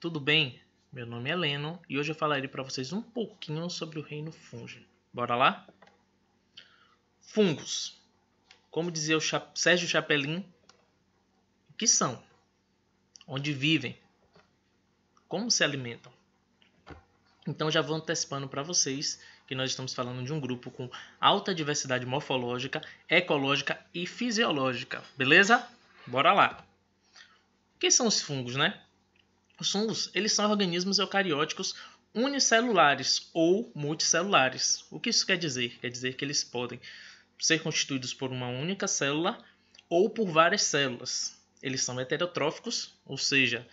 tudo bem? Meu nome é Leno e hoje eu falarei para vocês um pouquinho sobre o reino fungi. Bora lá? Fungos. Como dizia o Sérgio Chapelin, o que são? Onde vivem? Como se alimentam? Então já vou antecipando para vocês que nós estamos falando de um grupo com alta diversidade morfológica, ecológica e fisiológica, beleza? Bora lá! O que são os fungos, né? Os fungos, eles são organismos eucarióticos unicelulares ou multicelulares. O que isso quer dizer? Quer dizer que eles podem ser constituídos por uma única célula ou por várias células. Eles são heterotróficos, ou seja,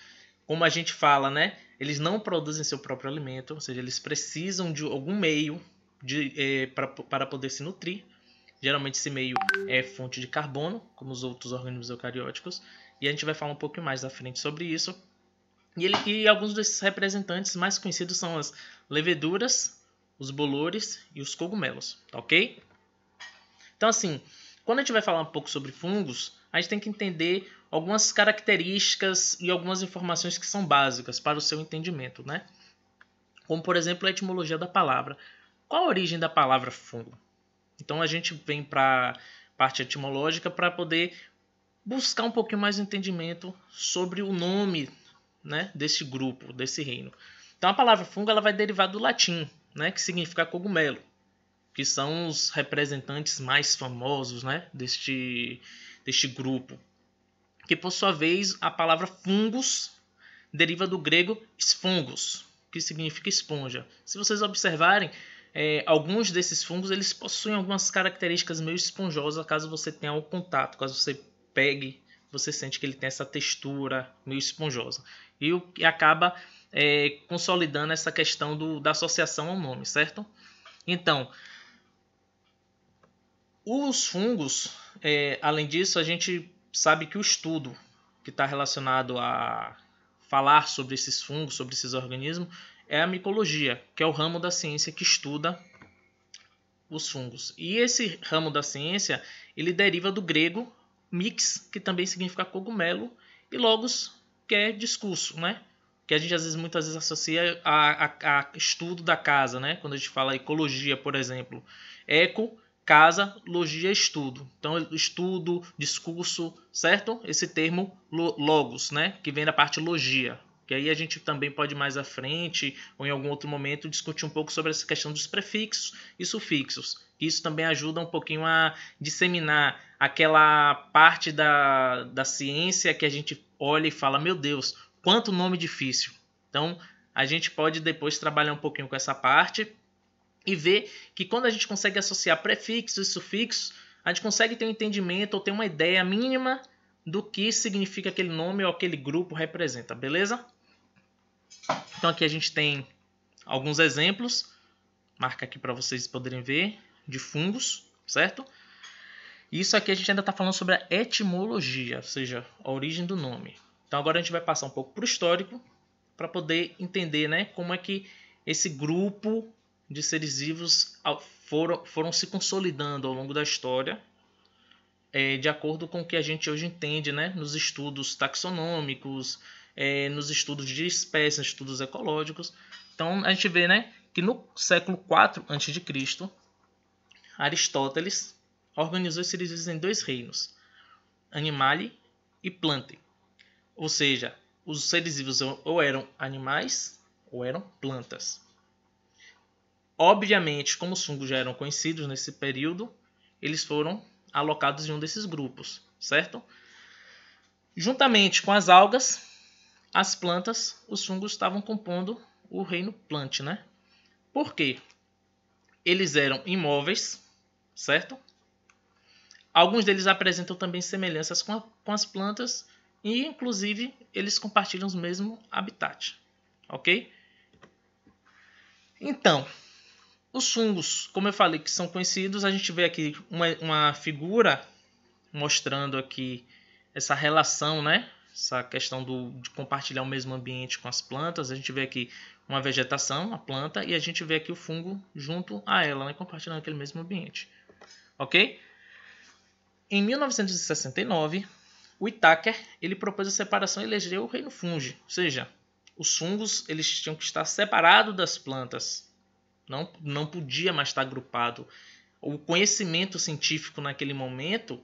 como a gente fala, né? Eles não produzem seu próprio alimento, ou seja, eles precisam de algum meio para poder se nutrir. Geralmente esse meio é fonte de carbono, como os outros organismos eucarióticos, e a gente vai falar um pouco mais à frente sobre isso. E alguns desses representantes mais conhecidos são as leveduras, os bolores e os cogumelos, ok? Então, assim, quando a gente vai falar um pouco sobre fungos, a gente tem que entender algumas características e algumas informações que são básicas para o seu entendimento, né? Como, por exemplo, a etimologia da palavra. Qual a origem da palavra fungo? Então, a gente vem para a parte etimológica para poder buscar um pouquinho mais de entendimento sobre o nome, né, desse grupo, desse reino. Então, a palavra fungo ela vai derivar do latim, né, que significa cogumelo, que são os representantes mais famosos, né, deste grupo. Que, por sua vez, a palavra fungus deriva do grego sphongos, que significa esponja. Se vocês observarem, alguns desses fungos eles possuem algumas características meio esponjosas, caso você tenha um contato, caso você pegue, você sente que ele tem essa textura meio esponjosa. E o que acaba consolidando essa questão da associação ao nome, certo? Então, os fungos, além disso, a gente sabe que o estudo que está relacionado a falar sobre esses fungos, sobre esses organismos, é a micologia, que é o ramo da ciência que estuda os fungos. E esse ramo da ciência, ele deriva do grego mix, que também significa cogumelo, e logos, que é discurso, né? Que a gente muitas vezes associa a estudo da casa, né? Quando a gente fala ecologia, por exemplo. Eco, casa, logia, estudo. Então, estudo, discurso, certo? Esse termo logos, né? Que vem da parte logia. Que aí a gente também pode mais à frente, ou em algum outro momento, discutir um pouco sobre essa questão dos prefixos e sufixos. Isso também ajuda um pouquinho a disseminar aquela parte da ciência que a gente olha e fala, meu Deus, quanto nome difícil. Então, a gente pode depois trabalhar um pouquinho com essa parte e ver que quando a gente consegue associar prefixos e sufixos, a gente consegue ter um entendimento ou ter uma ideia mínima do que significa aquele nome ou aquele grupo representa, beleza? Então aqui a gente tem alguns exemplos, marca aqui para vocês poderem ver, de fungos, certo? Isso aqui a gente ainda está falando sobre a etimologia, ou seja, a origem do nome. Então agora a gente vai passar um pouco para o histórico, para poder entender, né, como é que esse grupo de seres vivos foram se consolidando ao longo da história, de acordo com o que a gente hoje entende, né, nos estudos taxonômicos, nos estudos de espécies, nos estudos ecológicos. Então a gente vê, né, que no século IV a.C., Aristóteles organizou os seres vivos em dois reinos, Animale e Plante. Ou seja, os seres vivos ou eram animais ou eram plantas. Obviamente, como os fungos já eram conhecidos nesse período, eles foram alocados em um desses grupos, certo? Juntamente com as algas, as plantas, os fungos estavam compondo o reino Plante, né? Por quê? Eles eram imóveis, certo? Alguns deles apresentam também semelhanças com as plantas e, inclusive, eles compartilham os mesmos habitat, ok? Então, os fungos, como eu falei, que são conhecidos, a gente vê aqui uma figura mostrando aqui essa relação, né? Essa questão de compartilhar o mesmo ambiente com as plantas. A gente vê aqui uma vegetação, a planta, e a gente vê aqui o fungo junto a ela, né? Compartilhando aquele mesmo ambiente. Ok? Em 1969, o Whittaker ele propôs a separação e elegeu o reino fungi, ou seja, os fungos eles tinham que estar separados das plantas. Não podia mais estar agrupado. O conhecimento científico naquele momento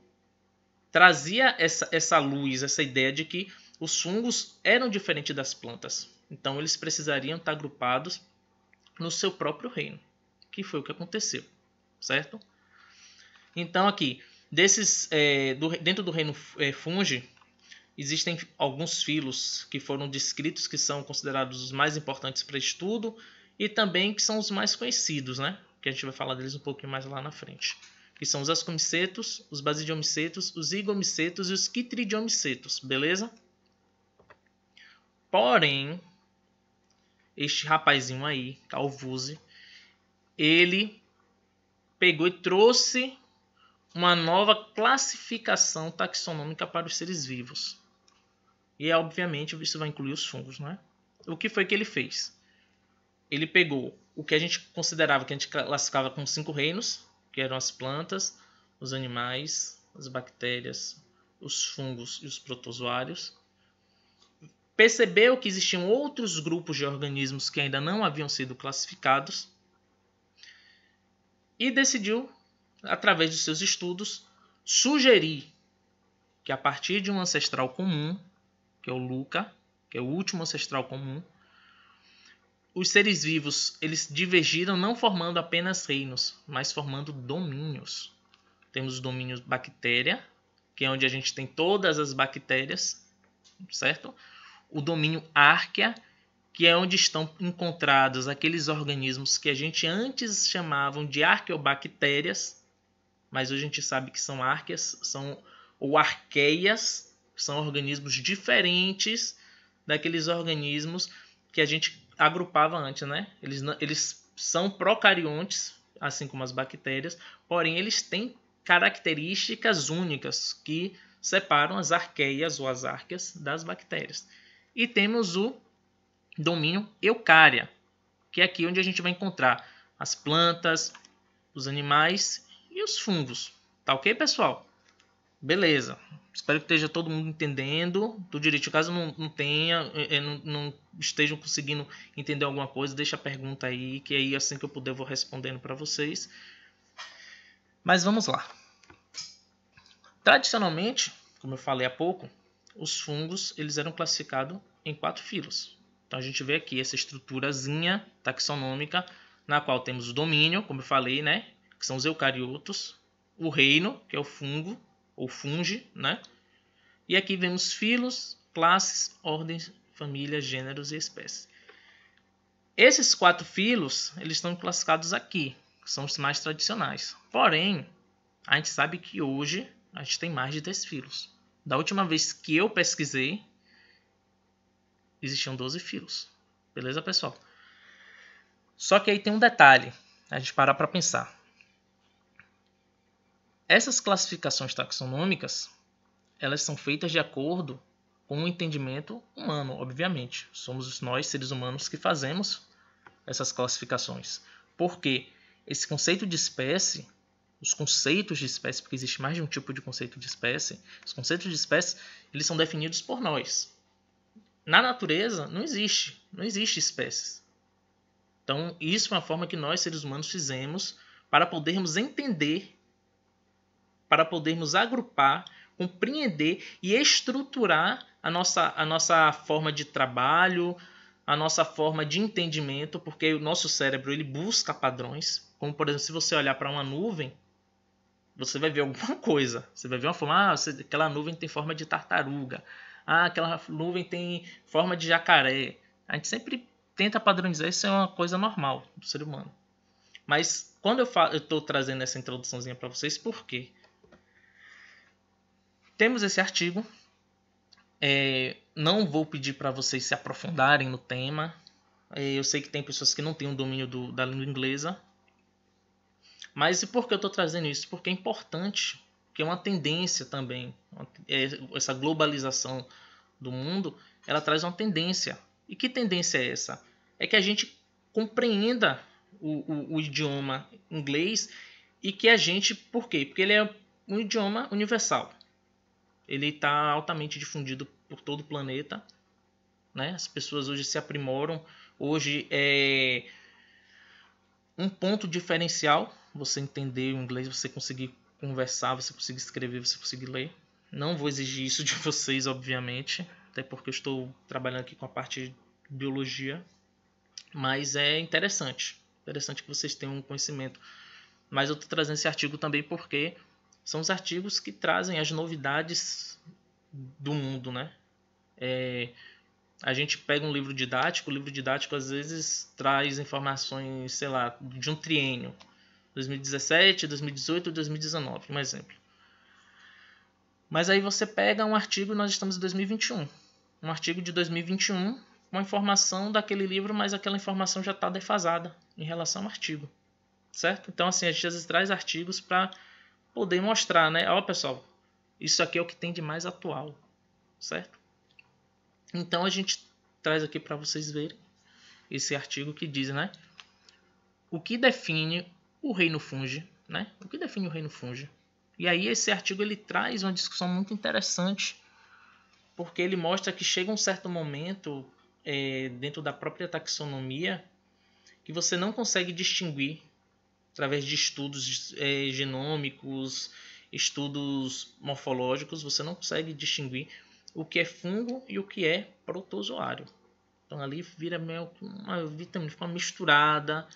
trazia essa luz, essa ideia de que os fungos eram diferentes das plantas. Então eles precisariam estar agrupados no seu próprio reino, que foi o que aconteceu, certo? Então aqui, dentro do reino fungi, existem alguns filos que foram descritos, que são considerados os mais importantes para estudo e também que são os mais conhecidos, né? Que a gente vai falar deles um pouquinho mais lá na frente. Que são os ascomicetos, os basidiomicetos, os higomicetos e os quitridiomicetos, beleza? Porém, este rapazinho aí, Calvuse, ele pegou e trouxe uma nova classificação taxonômica para os seres vivos. E obviamente isso vai incluir os fungos, não é? O que foi que ele fez? Ele pegou o que a gente considerava, que a gente classificava como 5 reinos, que eram as plantas, os animais, as bactérias, os fungos e os protozoários. Percebeu que existiam outros grupos de organismos que ainda não haviam sido classificados e decidiu, através de seus estudos, sugerir que a partir de um ancestral comum, que é o Luca, que é o último ancestral comum, os seres vivos eles divergiram não formando apenas reinos, mas formando domínios. Temos o domínio bactéria, que é onde a gente tem todas as bactérias, certo? O domínio árquea, que é onde estão encontrados aqueles organismos que a gente antes chamavam de arqueobactérias, mas hoje a gente sabe que são árqueas, ou arqueias, são organismos diferentes daqueles organismos que a gente agrupava antes, né? Eles são procariontes, assim como as bactérias, porém eles têm características únicas que separam as arqueias ou as árqueas das bactérias. E temos o domínio eucária, que é aqui onde a gente vai encontrar as plantas, os animais e os fungos. Tá ok, pessoal? Beleza. Espero que esteja todo mundo entendendo tudo direito. Caso não tenha, não estejam conseguindo entender alguma coisa, deixa a pergunta aí, que aí assim que eu puder eu vou respondendo para vocês. Mas vamos lá. Tradicionalmente, como eu falei há pouco, os fungos eles eram classificados em 4 filos. Então a gente vê aqui essa estruturazinha taxonômica, na qual temos o domínio, como eu falei, né, que são os eucariotos, o reino, que é o fungo, ou fungi, né? E aqui vemos filos, classes, ordens, famílias, gêneros e espécies. Esses 4 filos, eles estão classificados aqui, que são os mais tradicionais. Porém, a gente sabe que hoje a gente tem mais de 10 filos. Da última vez que eu pesquisei, existiam 12 filos. Beleza, pessoal? Só que aí tem um detalhe, a gente parar para pensar. Essas classificações taxonômicas, elas são feitas de acordo com o entendimento humano, obviamente. Somos nós, seres humanos, que fazemos essas classificações. Porque esse conceito de espécie, os conceitos de espécie, porque existe mais de um tipo de conceito de espécie, os conceitos de espécie, eles são definidos por nós. Na natureza, não existe espécies. Então, isso é uma forma que nós, seres humanos, fizemos para podermos entender, para podermos agrupar, compreender e estruturar a nossa forma de trabalho, a nossa forma de entendimento, porque o nosso cérebro ele busca padrões. Como, por exemplo, se você olhar para uma nuvem, você vai ver alguma coisa. Você vai ver uma forma, aquela nuvem tem forma de tartaruga. Aquela nuvem tem forma de jacaré. A gente sempre tenta padronizar, isso é uma coisa normal do ser humano. Mas quando eu estou trazendo essa introduçãozinha para vocês, por quê? Temos esse artigo. Não vou pedir para vocês se aprofundarem no tema. Eu sei que tem pessoas que não têm um domínio da língua inglesa. Mas e por que eu estou trazendo isso? Porque é importante, que é uma tendência também. Essa globalização do mundo, ela traz uma tendência. E que tendência é essa? É que a gente compreenda o idioma inglês e que a gente... Por quê? Porque ele é um idioma universal. Ele está altamente difundido por todo o planeta, né? As pessoas hoje se aprimoram. Hoje é um ponto diferencial você entender o inglês, você conseguir conversar, você conseguir escrever, você conseguir ler. Não vou exigir isso de vocês, obviamente, até porque eu estou trabalhando aqui com a parte de biologia, mas é interessante que vocês tenham um conhecimento. Mas eu estou trazendo esse artigo também porque são os artigos que trazem as novidades do mundo, né? A gente pega um livro didático, o livro didático às vezes traz informações, sei lá, de um triênio, 2017, 2018, 2019, um exemplo. Mas aí você pega um artigo e nós estamos em 2021. Um artigo de 2021 com a informação daquele livro, mas aquela informação já está defasada em relação ao artigo, certo? Então assim, a gente às vezes traz artigos para poder mostrar, né? Ó, pessoal, isso aqui é o que tem de mais atual, certo? Então a gente traz aqui para vocês verem esse artigo que diz, né? O que define o reino fungi, né? O que define o reino fungi? E aí esse artigo ele traz uma discussão muito interessante, porque ele mostra que chega um certo momento dentro da própria taxonomia que você não consegue distinguir através de estudos genômicos, estudos morfológicos, você não consegue distinguir o que é fungo e o que é protozoário. Então ali vira meio uma vitamina, fica uma misturada,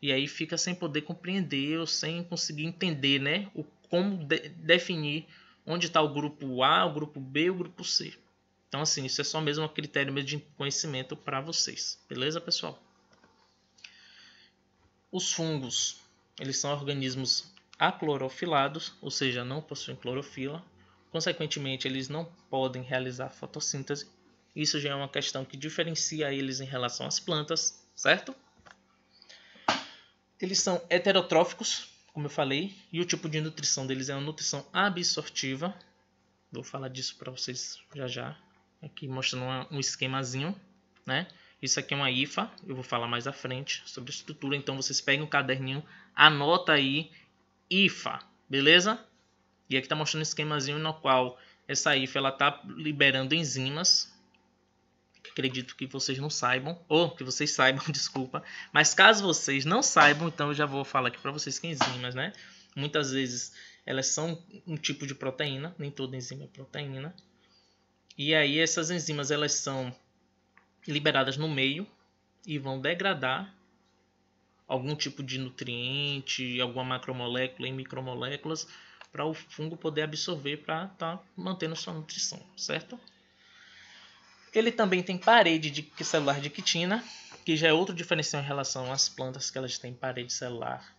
e aí fica sem poder compreender ou sem conseguir entender, né, como definir onde está o grupo A, o grupo B e o grupo C. Então assim, isso é só mesmo um critério mesmo de conhecimento para vocês. Beleza, pessoal? Os fungos, eles são organismos aclorofilados, ou seja, não possuem clorofila. Consequentemente, eles não podem realizar fotossíntese. Isso já é uma questão que diferencia eles em relação às plantas, certo? Eles são heterotróficos, como eu falei, e o tipo de nutrição deles é uma nutrição absortiva. Vou falar disso para vocês já já. Aqui mostrando um esquemazinho, né? Isso aqui é uma IFA, eu vou falar mais à frente sobre a estrutura. Então vocês pegam um caderninho, anota aí IFA, beleza? E aqui está mostrando um esquemazinho no qual essa IFA ela está liberando enzimas, que acredito que vocês não saibam, ou que vocês saibam, desculpa. Mas caso vocês não saibam, então eu já vou falar aqui para vocês que enzimas, né? Muitas vezes elas são um tipo de proteína, nem toda enzima é proteína. E aí essas enzimas elas são liberadas no meio e vão degradar algum tipo de nutriente, alguma macromolécula em micromoléculas para o fungo poder absorver para estar mantendo sua nutrição, certo? Ele também tem parede celular de quitina, que já é outro diferencial em relação às plantas, que elas têm parede celular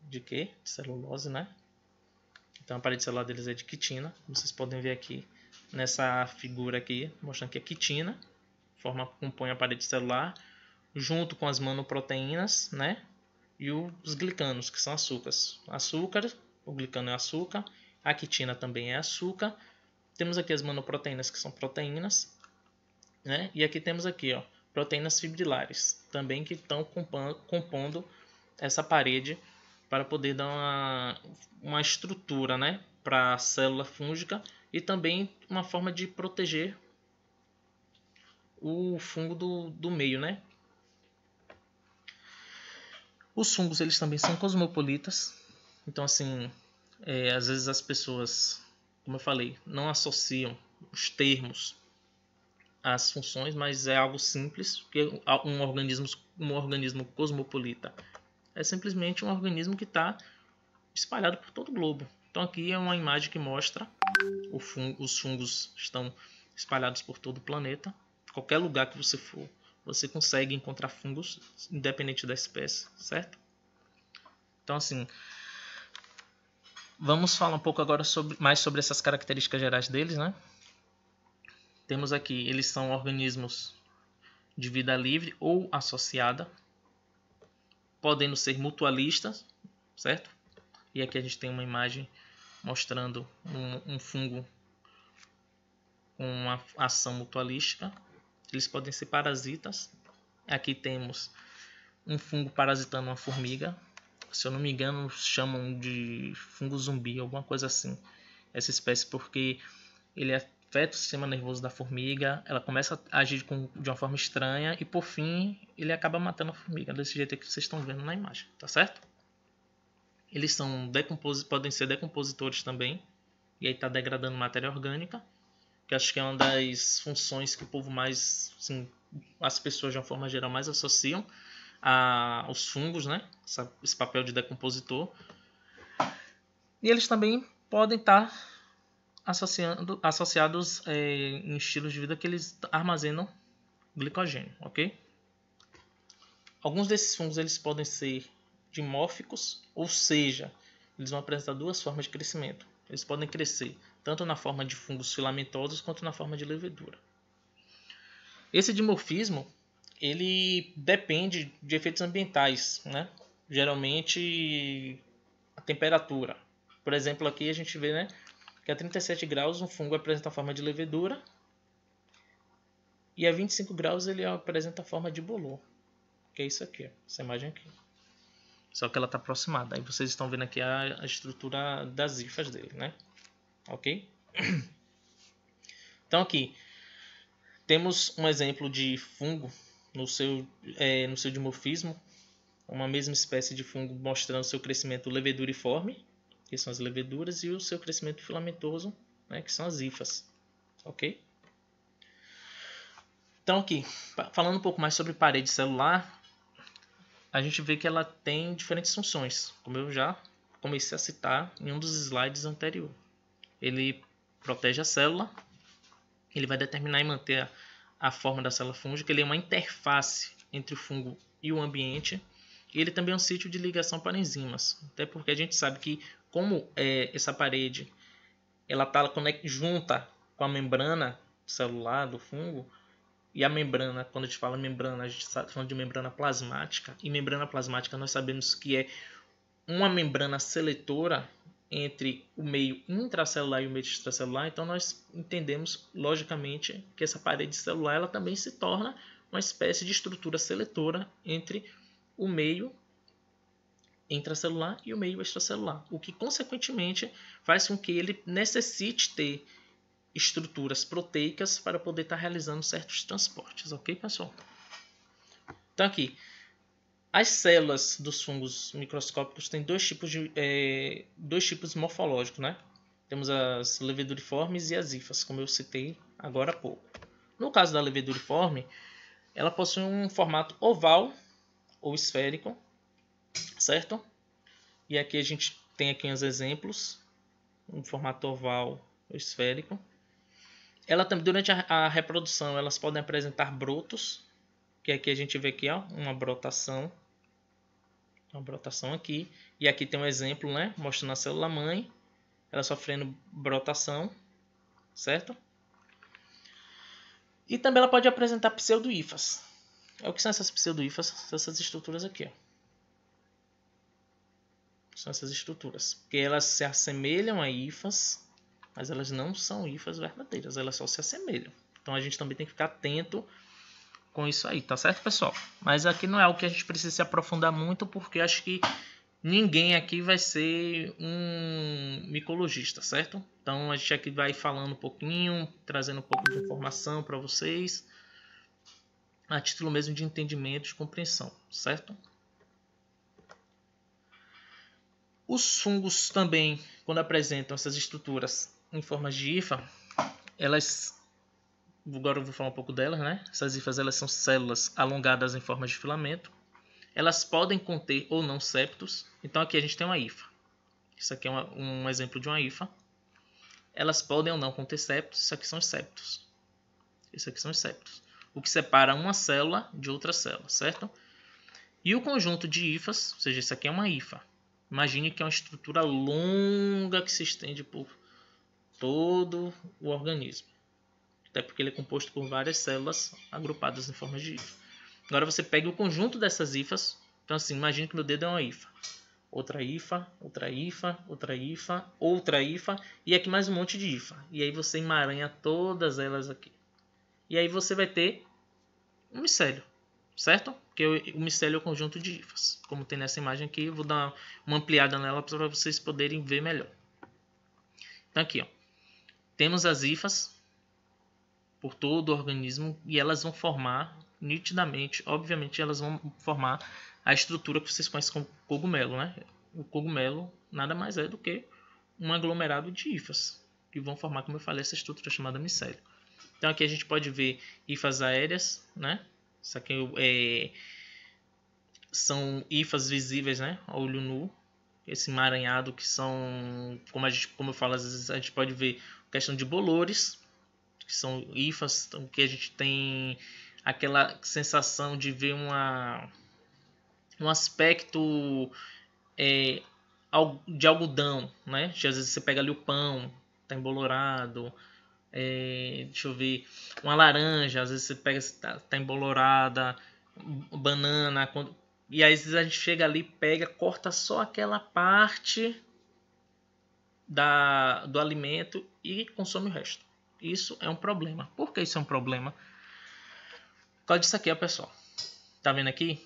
de quê? De celulose, né? Então a parede celular deles é de quitina, como vocês podem ver aqui nessa figura aqui, mostrando que a quitina compõe a parede celular, junto com as manoproteínas, né? E os glicanos, que são açúcares. Açúcar, o glicano é açúcar, a quitina também é açúcar. Temos aqui as manoproteínas, que são proteínas, né? E aqui temos aqui, ó, proteínas fibrilares, também que estão compondo essa parede para poder dar uma estrutura, né, para a célula fúngica e também uma forma de proteger o fungo do meio, né? Os fungos eles também são cosmopolitas, então assim, às vezes as pessoas, como eu falei, não associam os termos às funções, mas é algo simples, porque um organismo cosmopolita é simplesmente um organismo que está espalhado por todo o globo. Então aqui é uma imagem que mostra os fungos estão espalhados por todo o planeta. Qualquer lugar que você for, você consegue encontrar fungos, independente da espécie, certo? Então assim, vamos falar um pouco agora mais sobre essas características gerais deles, né? Temos aqui, eles são organismos de vida livre ou associada, podendo ser mutualistas, certo? E aqui a gente tem uma imagem mostrando um fungo com uma ação mutualística. Eles podem ser parasitas. Aqui temos um fungo parasitando uma formiga. Se eu não me engano, chamam de fungo zumbi, alguma coisa assim. Essa espécie, porque ele afeta o sistema nervoso da formiga, ela começa a agir de uma forma estranha e por fim ele acaba matando a formiga, desse jeito que vocês estão vendo na imagem, tá certo? Eles são podem ser decompositores também, e aí está degradando matéria orgânica, que acho que é uma das funções que o povo mais, assim, as pessoas de uma forma geral mais associam aos fungos, né? Esse papel de decompositor. E eles também podem estar associados em estilos de vida que eles armazenam glicogênio, ok? Alguns desses fungos eles podem ser dimórficos, ou seja, eles vão apresentar duas formas de crescimento. Eles podem crescer tanto na forma de fungos filamentosos quanto na forma de levedura. Esse dimorfismo ele depende de efeitos ambientais, né? Geralmente a temperatura. Por exemplo, aqui a gente vê, né, que a 37 graus um fungo apresenta a forma de levedura e a 25 graus ele apresenta a forma de bolor, que é isso aqui, essa imagem aqui. Só que ela está aproximada. Aí vocês estão vendo aqui a estrutura das hifas dele, né? Ok? Então aqui temos um exemplo de fungo no seu dimorfismo, uma mesma espécie de fungo mostrando seu crescimento leveduriforme, que são as leveduras, e o seu crescimento filamentoso, né, que são as hifas. Ok? Então aqui, falando um pouco mais sobre parede celular, a gente vê que ela tem diferentes funções, como eu já comecei a citar em um dos slides anterior. Ele protege a célula, ele vai determinar e manter a forma da célula fúngica, ele é uma interface entre o fungo e o ambiente, e ele também é um sítio de ligação para enzimas, até porque a gente sabe que como essa parede ela está junta com a membrana celular do fungo, e a membrana, quando a gente fala membrana, a gente está falando de membrana plasmática. E membrana plasmática nós sabemos que é uma membrana seletora entre o meio intracelular e o meio extracelular. Então nós entendemos logicamente que essa parede celular ela também se torna uma espécie de estrutura seletora entre o meio intracelular e o meio extracelular. O que consequentemente faz com que ele necessite ter estruturas proteicas para poder estar realizando certos transportes, ok, pessoal? Então aqui, as células dos fungos microscópicos têm dois tipos morfológicos, né? Temos as leveduriformes e as hifas, como eu citei agora há pouco. No caso da leveduriforme, ela possui um formato oval ou esférico, certo? E aqui a gente tem aqui uns exemplos, um formato oval ou esférico. Ela também, durante a reprodução, elas podem apresentar brotos, que aqui a gente vê aqui, ó, uma brotação aqui, e aqui tem um exemplo, né, mostrando a célula mãe, ela sofrendo brotação, certo? E também ela pode apresentar pseudo-hifas. O que são essas pseudo-hifas? São essas estruturas aqui, ó. São essas estruturas, porque elas se assemelham a hifas, mas elas não são hifas verdadeiras, elas só se assemelham. Então a gente também tem que ficar atento com isso aí, tá certo, pessoal? Mas aqui não é algo que a gente precisa se aprofundar muito, porque acho que ninguém aqui vai ser um micologista, certo? Então a gente aqui vai falando um pouquinho, trazendo um pouco de informação para vocês, a título mesmo de entendimento, de compreensão, certo? Os fungos também, quando apresentam essas estruturas em formas de hifa, agora eu vou falar um pouco delas, né? Essas hifas elas são células alongadas em forma de filamento. Elas podem conter ou não septos. Então aqui a gente tem uma hifa. Isso aqui é um exemplo de uma hifa. Elas podem ou não conter septos. Isso aqui são os septos. Isso aqui são os septos. O que separa uma célula de outra célula, certo? E o conjunto de hifas, ou seja, isso aqui é uma hifa. Imagine que é uma estrutura longa que se estende por todo o organismo. Até porque ele é composto por várias células agrupadas em forma de hifa. Agora você pega o conjunto dessas hifas. Então assim, imagine que meu dedo é uma hifa. Outra hifa, outra hifa, outra hifa, outra hifa. E aqui mais um monte de hifa. E aí você emaranha todas elas aqui. E aí você vai ter um micélio, certo? Porque o micélio é o conjunto de hifas. Como tem nessa imagem aqui, eu vou dar uma ampliada nela para vocês poderem ver melhor. Então aqui, ó, temos as hifas. por todo o organismo e elas vão formar nitidamente, obviamente elas vão formar a estrutura que vocês conhecem como cogumelo, né? O cogumelo nada mais é do que um aglomerado de hifas que vão formar, como eu falei, essa estrutura chamada micélio. Então aqui a gente pode ver hifas aéreas, né? Isso aqui são hifas visíveis, né? A olho nu. Esse emaranhado que são, como eu falo, às vezes a gente pode ver questão de bolores, que são hifas, então, que a gente tem aquela sensação de ver um aspecto de algodão, né? Às vezes você pega ali o pão, tá embolorado, deixa eu ver, uma laranja, às vezes você pega, tá embolorada, banana, e às vezes a gente chega ali, pega, corta só aquela parte do alimento e consome o resto. Isso é um problema. Por que isso é um problema? Por causa disso aqui, ó, pessoal. Tá vendo aqui?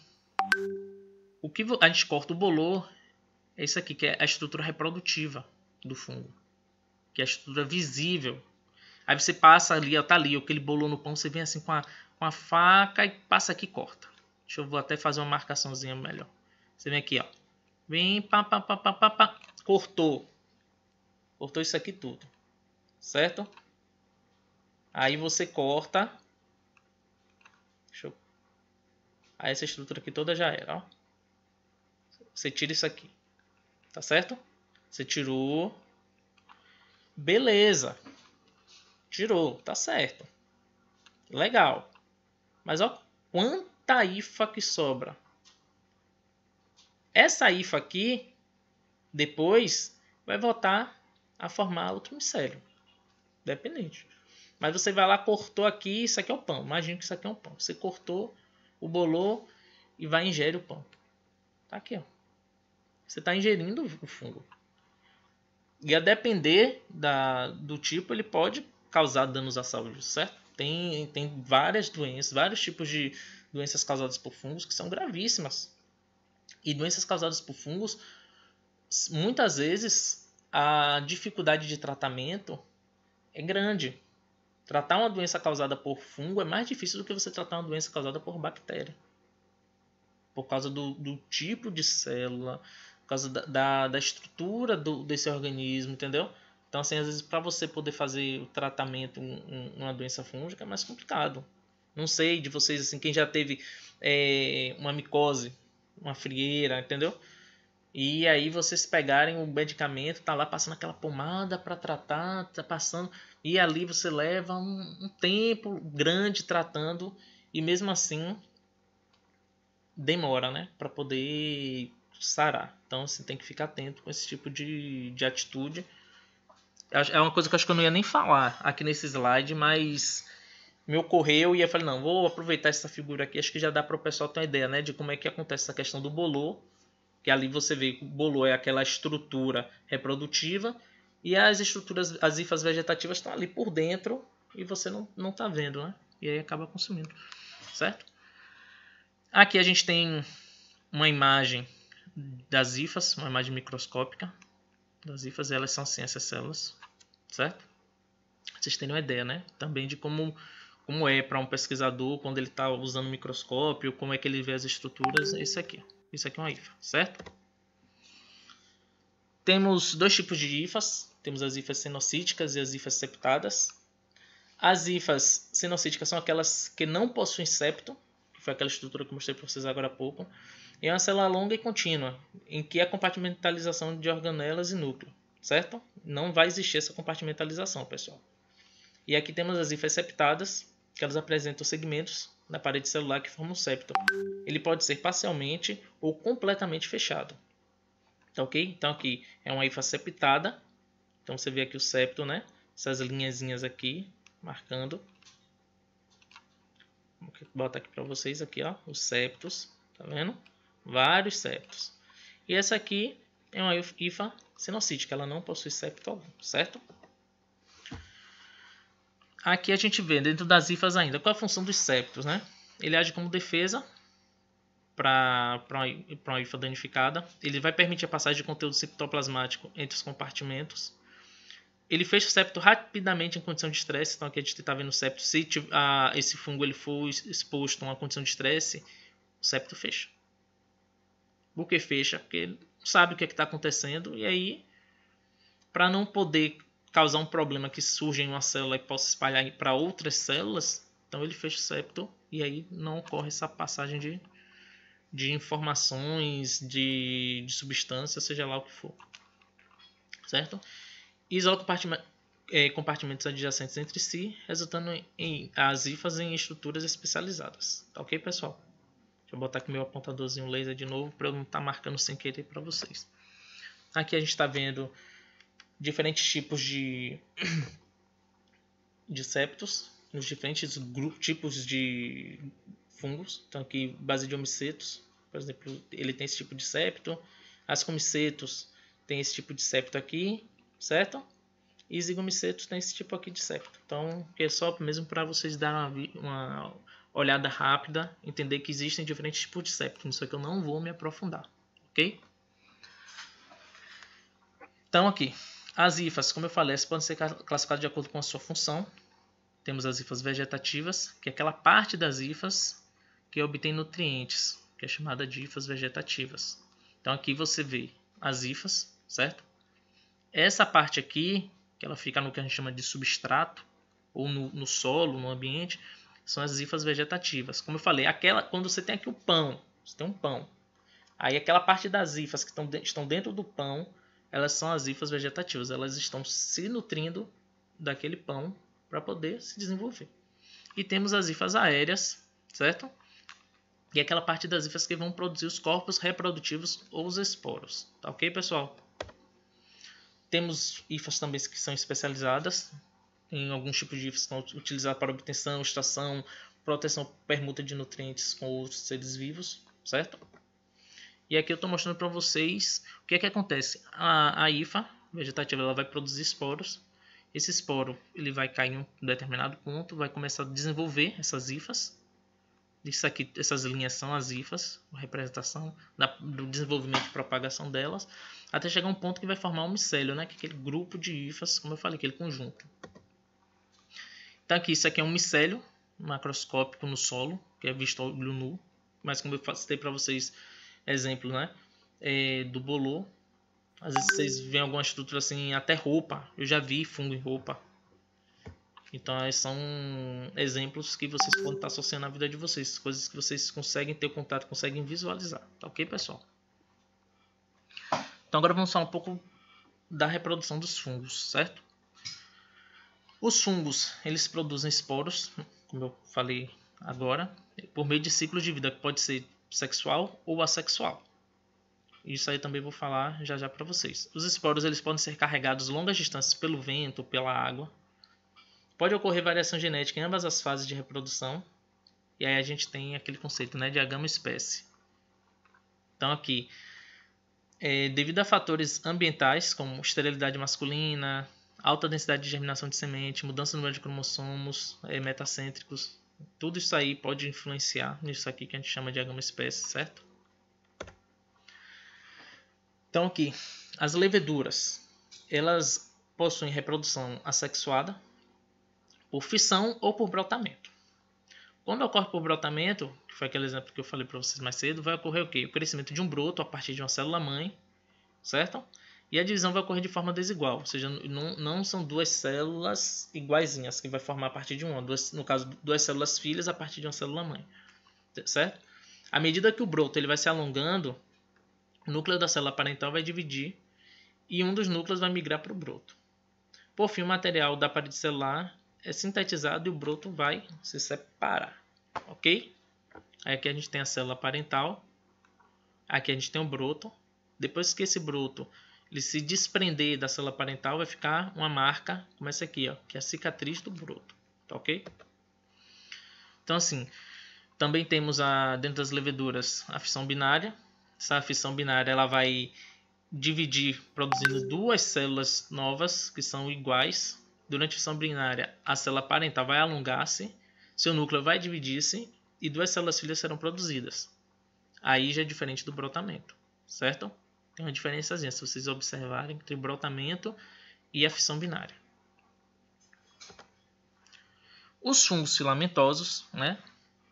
O que a gente corta o bolor é isso aqui, que é a estrutura reprodutiva do fungo. Que é a estrutura visível. Aí você passa ali, ó, tá ali, aquele bolor no pão, você vem assim com a faca e passa aqui e corta. Vou até fazer uma marcaçãozinha melhor. Você vem aqui, ó. Vem, pá. Cortou. Cortou isso aqui tudo. Certo? Aí você corta. Aí essa estrutura aqui toda já era, ó. Você tira isso aqui. Tá certo? Você tirou. Beleza. Tirou. Tá certo. Legal. Mas ó, quanta hifa que sobra. Essa hifa aqui, depois, vai voltar a formar outro micélio. Dependente. Mas você vai lá, cortou aqui, isso aqui é o pão. Imagina que isso aqui é um pão. Você cortou o bolor e vai ingerir o pão. Tá aqui, ó. Você está ingerindo o fungo. E a depender do tipo, ele pode causar danos à saúde, certo? Tem várias doenças, vários tipos de doenças causadas por fungos que são gravíssimas. E doenças causadas por fungos, muitas vezes, a dificuldade de tratamento é grande. Tratar uma doença causada por fungo é mais difícil do que você tratar uma doença causada por bactéria. Por causa do tipo de célula, por causa da estrutura desse organismo, entendeu? Então, assim, às vezes, para você poder fazer o tratamento uma doença fúngica é mais complicado. Não sei de vocês, assim, quem já teve uma micose, uma frieira, entendeu? E aí vocês pegarem o medicamento, tá lá passando aquela pomada para tratar, tá passando, e ali você leva um tempo grande tratando, e mesmo assim demora, né, para poder sarar. Então você tem que ficar atento com esse tipo de atitude. É uma coisa que eu acho que eu não ia nem falar aqui nesse slide, mas me ocorreu e eu falei, não, vou aproveitar essa figura aqui, acho que já dá para o pessoal ter uma ideia, né, de como é que acontece essa questão do bolor, que ali você vê que o bolor é aquela estrutura reprodutiva e as estruturas, as hifas vegetativas estão ali por dentro e você não está vendo, né, e aí acaba consumindo, certo? Aqui a gente tem uma imagem das hifas, uma imagem microscópica das hifas, elas são assim, essas células, certo? Vocês terem uma ideia, né? Também de como é para um pesquisador quando ele está usando o microscópio, como é que ele vê as estruturas. Isso aqui é uma hifa, certo? Temos dois tipos de hifas, temos as hifas cenocíticas e as hifas septadas. As hifas cenocíticas são aquelas que não possuem septo, que foi aquela estrutura que eu mostrei para vocês agora há pouco. É uma célula longa e contínua, em que a compartimentalização de organelas e núcleo, certo? Não vai existir essa compartimentalização, pessoal. E aqui temos as hifas septadas, que elas apresentam segmentos na parede celular que formam um septo. Ele pode ser parcialmente ou completamente fechado. Tá ok? Então aqui é uma hifa septada. Então você vê aqui o septo, né? Essas linhazinhas aqui, marcando. Vou botar aqui para vocês aqui, ó, os septos, tá vendo? Vários septos. E essa aqui é uma hifa cenocítica, ela não possui septo algum, certo? Aqui a gente vê dentro das hifas ainda qual é a função dos septos, né? Ele age como defesa para uma hifa danificada. Ele vai permitir a passagem de conteúdo citoplasmático entre os compartimentos. ele fecha o septo rapidamente em condição de estresse. Então aqui a gente está vendo o septo. Se esse fungo ele for exposto a uma condição de estresse, o septo fecha. Por que fecha? Porque ele não sabe o que está acontecendo. E aí, para não poder causar um problema que surja em uma célula e possa espalhar para outras células, então ele fecha o septo e aí não ocorre essa passagem de informações, de substância, seja lá o que for. Certo? Isola compartimentos adjacentes entre si, resultando em as hifas em estruturas especializadas. Tá ok, pessoal? Deixa eu botar aqui meu apontadorzinho laser de novo para eu não estar marcando sem querer para vocês. Aqui a gente está vendo diferentes tipos de septos, nos diferentes tipos de fungos. Então aqui Basidiomicetus, por exemplo, ele tem esse tipo de septo. Ascomicetus tem esse tipo de septo aqui, certo? E Zigomicetus tem esse tipo aqui de septo. Então, é só mesmo para vocês darem uma olhada rápida, entender que existem diferentes tipos de septo. Isso aqui eu não vou me aprofundar, ok? Então aqui, as hifas, como eu falei, elas podem ser classificadas de acordo com a sua função. Temos as hifas vegetativas, que é aquela parte das hifas que obtém nutrientes, que é chamada de hifas vegetativas. Então aqui você vê as hifas, certo? Essa parte aqui, que ela fica no que a gente chama de substrato, ou no solo, no ambiente, são as hifas vegetativas. Como eu falei, quando você tem aqui o pão, você tem um pão. Aí aquela parte das hifas que estão dentro do pão, elas são as hifas vegetativas. Elas estão se nutrindo daquele pão para poder se desenvolver. E temos as hifas aéreas, certo? E aquela parte das hifas que vão produzir os corpos reprodutivos ou os esporos. Tá ok, pessoal? Temos hifas também que são especializadas em alguns tipos de hifas que são utilizadas para obtenção, extração, proteção, permuta de nutrientes com outros seres vivos, certo? E aqui eu estou mostrando para vocês o que é que acontece. A hifa vegetativa ela vai produzir esporos. Esse esporo ele vai cair em um determinado ponto, vai começar a desenvolver essas hifas. Isso aqui, essas linhas são as hifas, a representação do desenvolvimento e propagação delas, até chegar a um ponto que vai formar um micélio, né? Que é aquele grupo de hifas, como eu falei, aquele conjunto. Então aqui, isso aqui é um micélio macroscópico no solo, que é visto ao olho nu, mas como eu citei para vocês, exemplo, né? Do bolô. Às vezes vocês veem alguma estrutura assim, até roupa, eu já vi fungo em roupa. Então, são exemplos que vocês podem estar associando na vida de vocês. Coisas que vocês conseguem ter contato, conseguem visualizar. Tá ok, pessoal? Então, agora vamos falar um pouco da reprodução dos fungos, certo? Os fungos, eles produzem esporos, como eu falei agora, por meio de ciclos de vida, que pode ser sexual ou assexual. Isso aí também vou falar já já para vocês. Os esporos, eles podem ser carregados longas distâncias pelo vento ou pela água. Pode ocorrer variação genética em ambas as fases de reprodução. E aí a gente tem aquele conceito, né, de agama-espécie. Então aqui, devido a fatores ambientais, como esterilidade masculina, alta densidade de germinação de semente, mudança no número de cromossomos metacêntricos, tudo isso aí pode influenciar nisso aqui que a gente chama de agama-espécie, certo? Então aqui, as leveduras, elas possuem reprodução assexuada, por fissão ou por brotamento. Quando ocorre por brotamento, que foi aquele exemplo que eu falei para vocês mais cedo, vai ocorrer o quê? O crescimento de um broto a partir de uma célula-mãe, certo? E a divisão vai ocorrer de forma desigual, ou seja, não são duas células iguaizinhas que vai formar a partir de uma. No caso, duas células filhas a partir de uma célula-mãe, certo? À medida que o broto ele vai se alongando, o núcleo da célula parental vai dividir e um dos núcleos vai migrar para o broto. Por fim, o material da parede celular é sintetizado e o broto vai se separar, ok? Aí aqui a gente tem a célula parental, aqui a gente tem o broto. Depois que esse broto ele se desprender da célula parental, vai ficar uma marca como essa aqui, ó, que é a cicatriz do broto, tá ok? Então assim, também temos dentro das leveduras a fissão binária. Essa fissão binária ela vai dividir produzindo duas células novas que são iguais. Durante a fissão binária, a célula parental vai alongar-se, seu núcleo vai dividir-se e duas células filhas serão produzidas. Aí já é diferente do brotamento, certo? Tem uma diferençazinha, se vocês observarem, entre brotamento e a fissão binária. Os fungos filamentosos, né?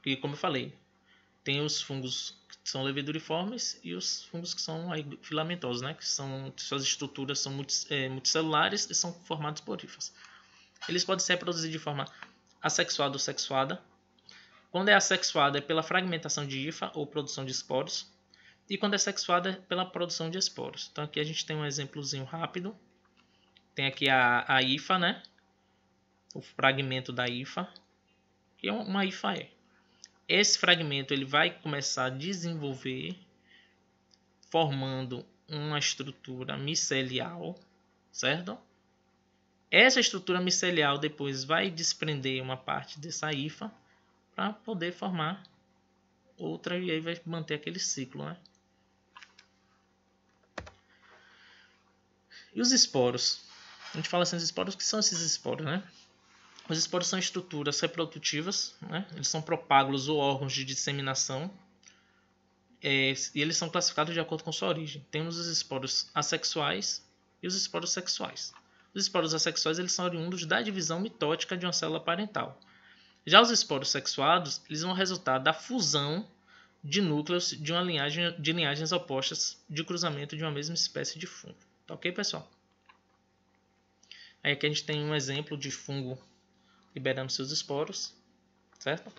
E como eu falei, tem os fungos que são leveduriformes e os fungos que são filamentosos, né? Que suas estruturas são multicelulares e são formados por hifas. Eles podem se reproduzir de forma assexuada ou sexuada. Quando é assexuada é pela fragmentação de hifa ou produção de esporos. E quando é sexuada é pela produção de esporos. Então aqui a gente tem um exemplozinho rápido. Tem aqui a hifa, né? O fragmento da hifa. Que uma hifa é. Esse fragmento ele vai começar a desenvolver, formando uma estrutura micelial, certo? Essa estrutura micelial depois vai desprender uma parte dessa hifa para poder formar outra e aí vai manter aquele ciclo, né? E os esporos? A gente fala assim, os esporos, o que são esses esporos, né? Os esporos são estruturas reprodutivas, né? Eles são propágulos ou órgãos de disseminação e eles são classificados de acordo com sua origem. Temos os esporos assexuais e os esporos sexuais. Os esporos assexuais eles são oriundos da divisão mitótica de uma célula parental. Já os esporos sexuados eles vão resultar da fusão de núcleos de linhagens opostas de cruzamento de uma mesma espécie de fungo. Tá ok, pessoal? Aí aqui a gente tem um exemplo de fungo liberando seus esporos, certo?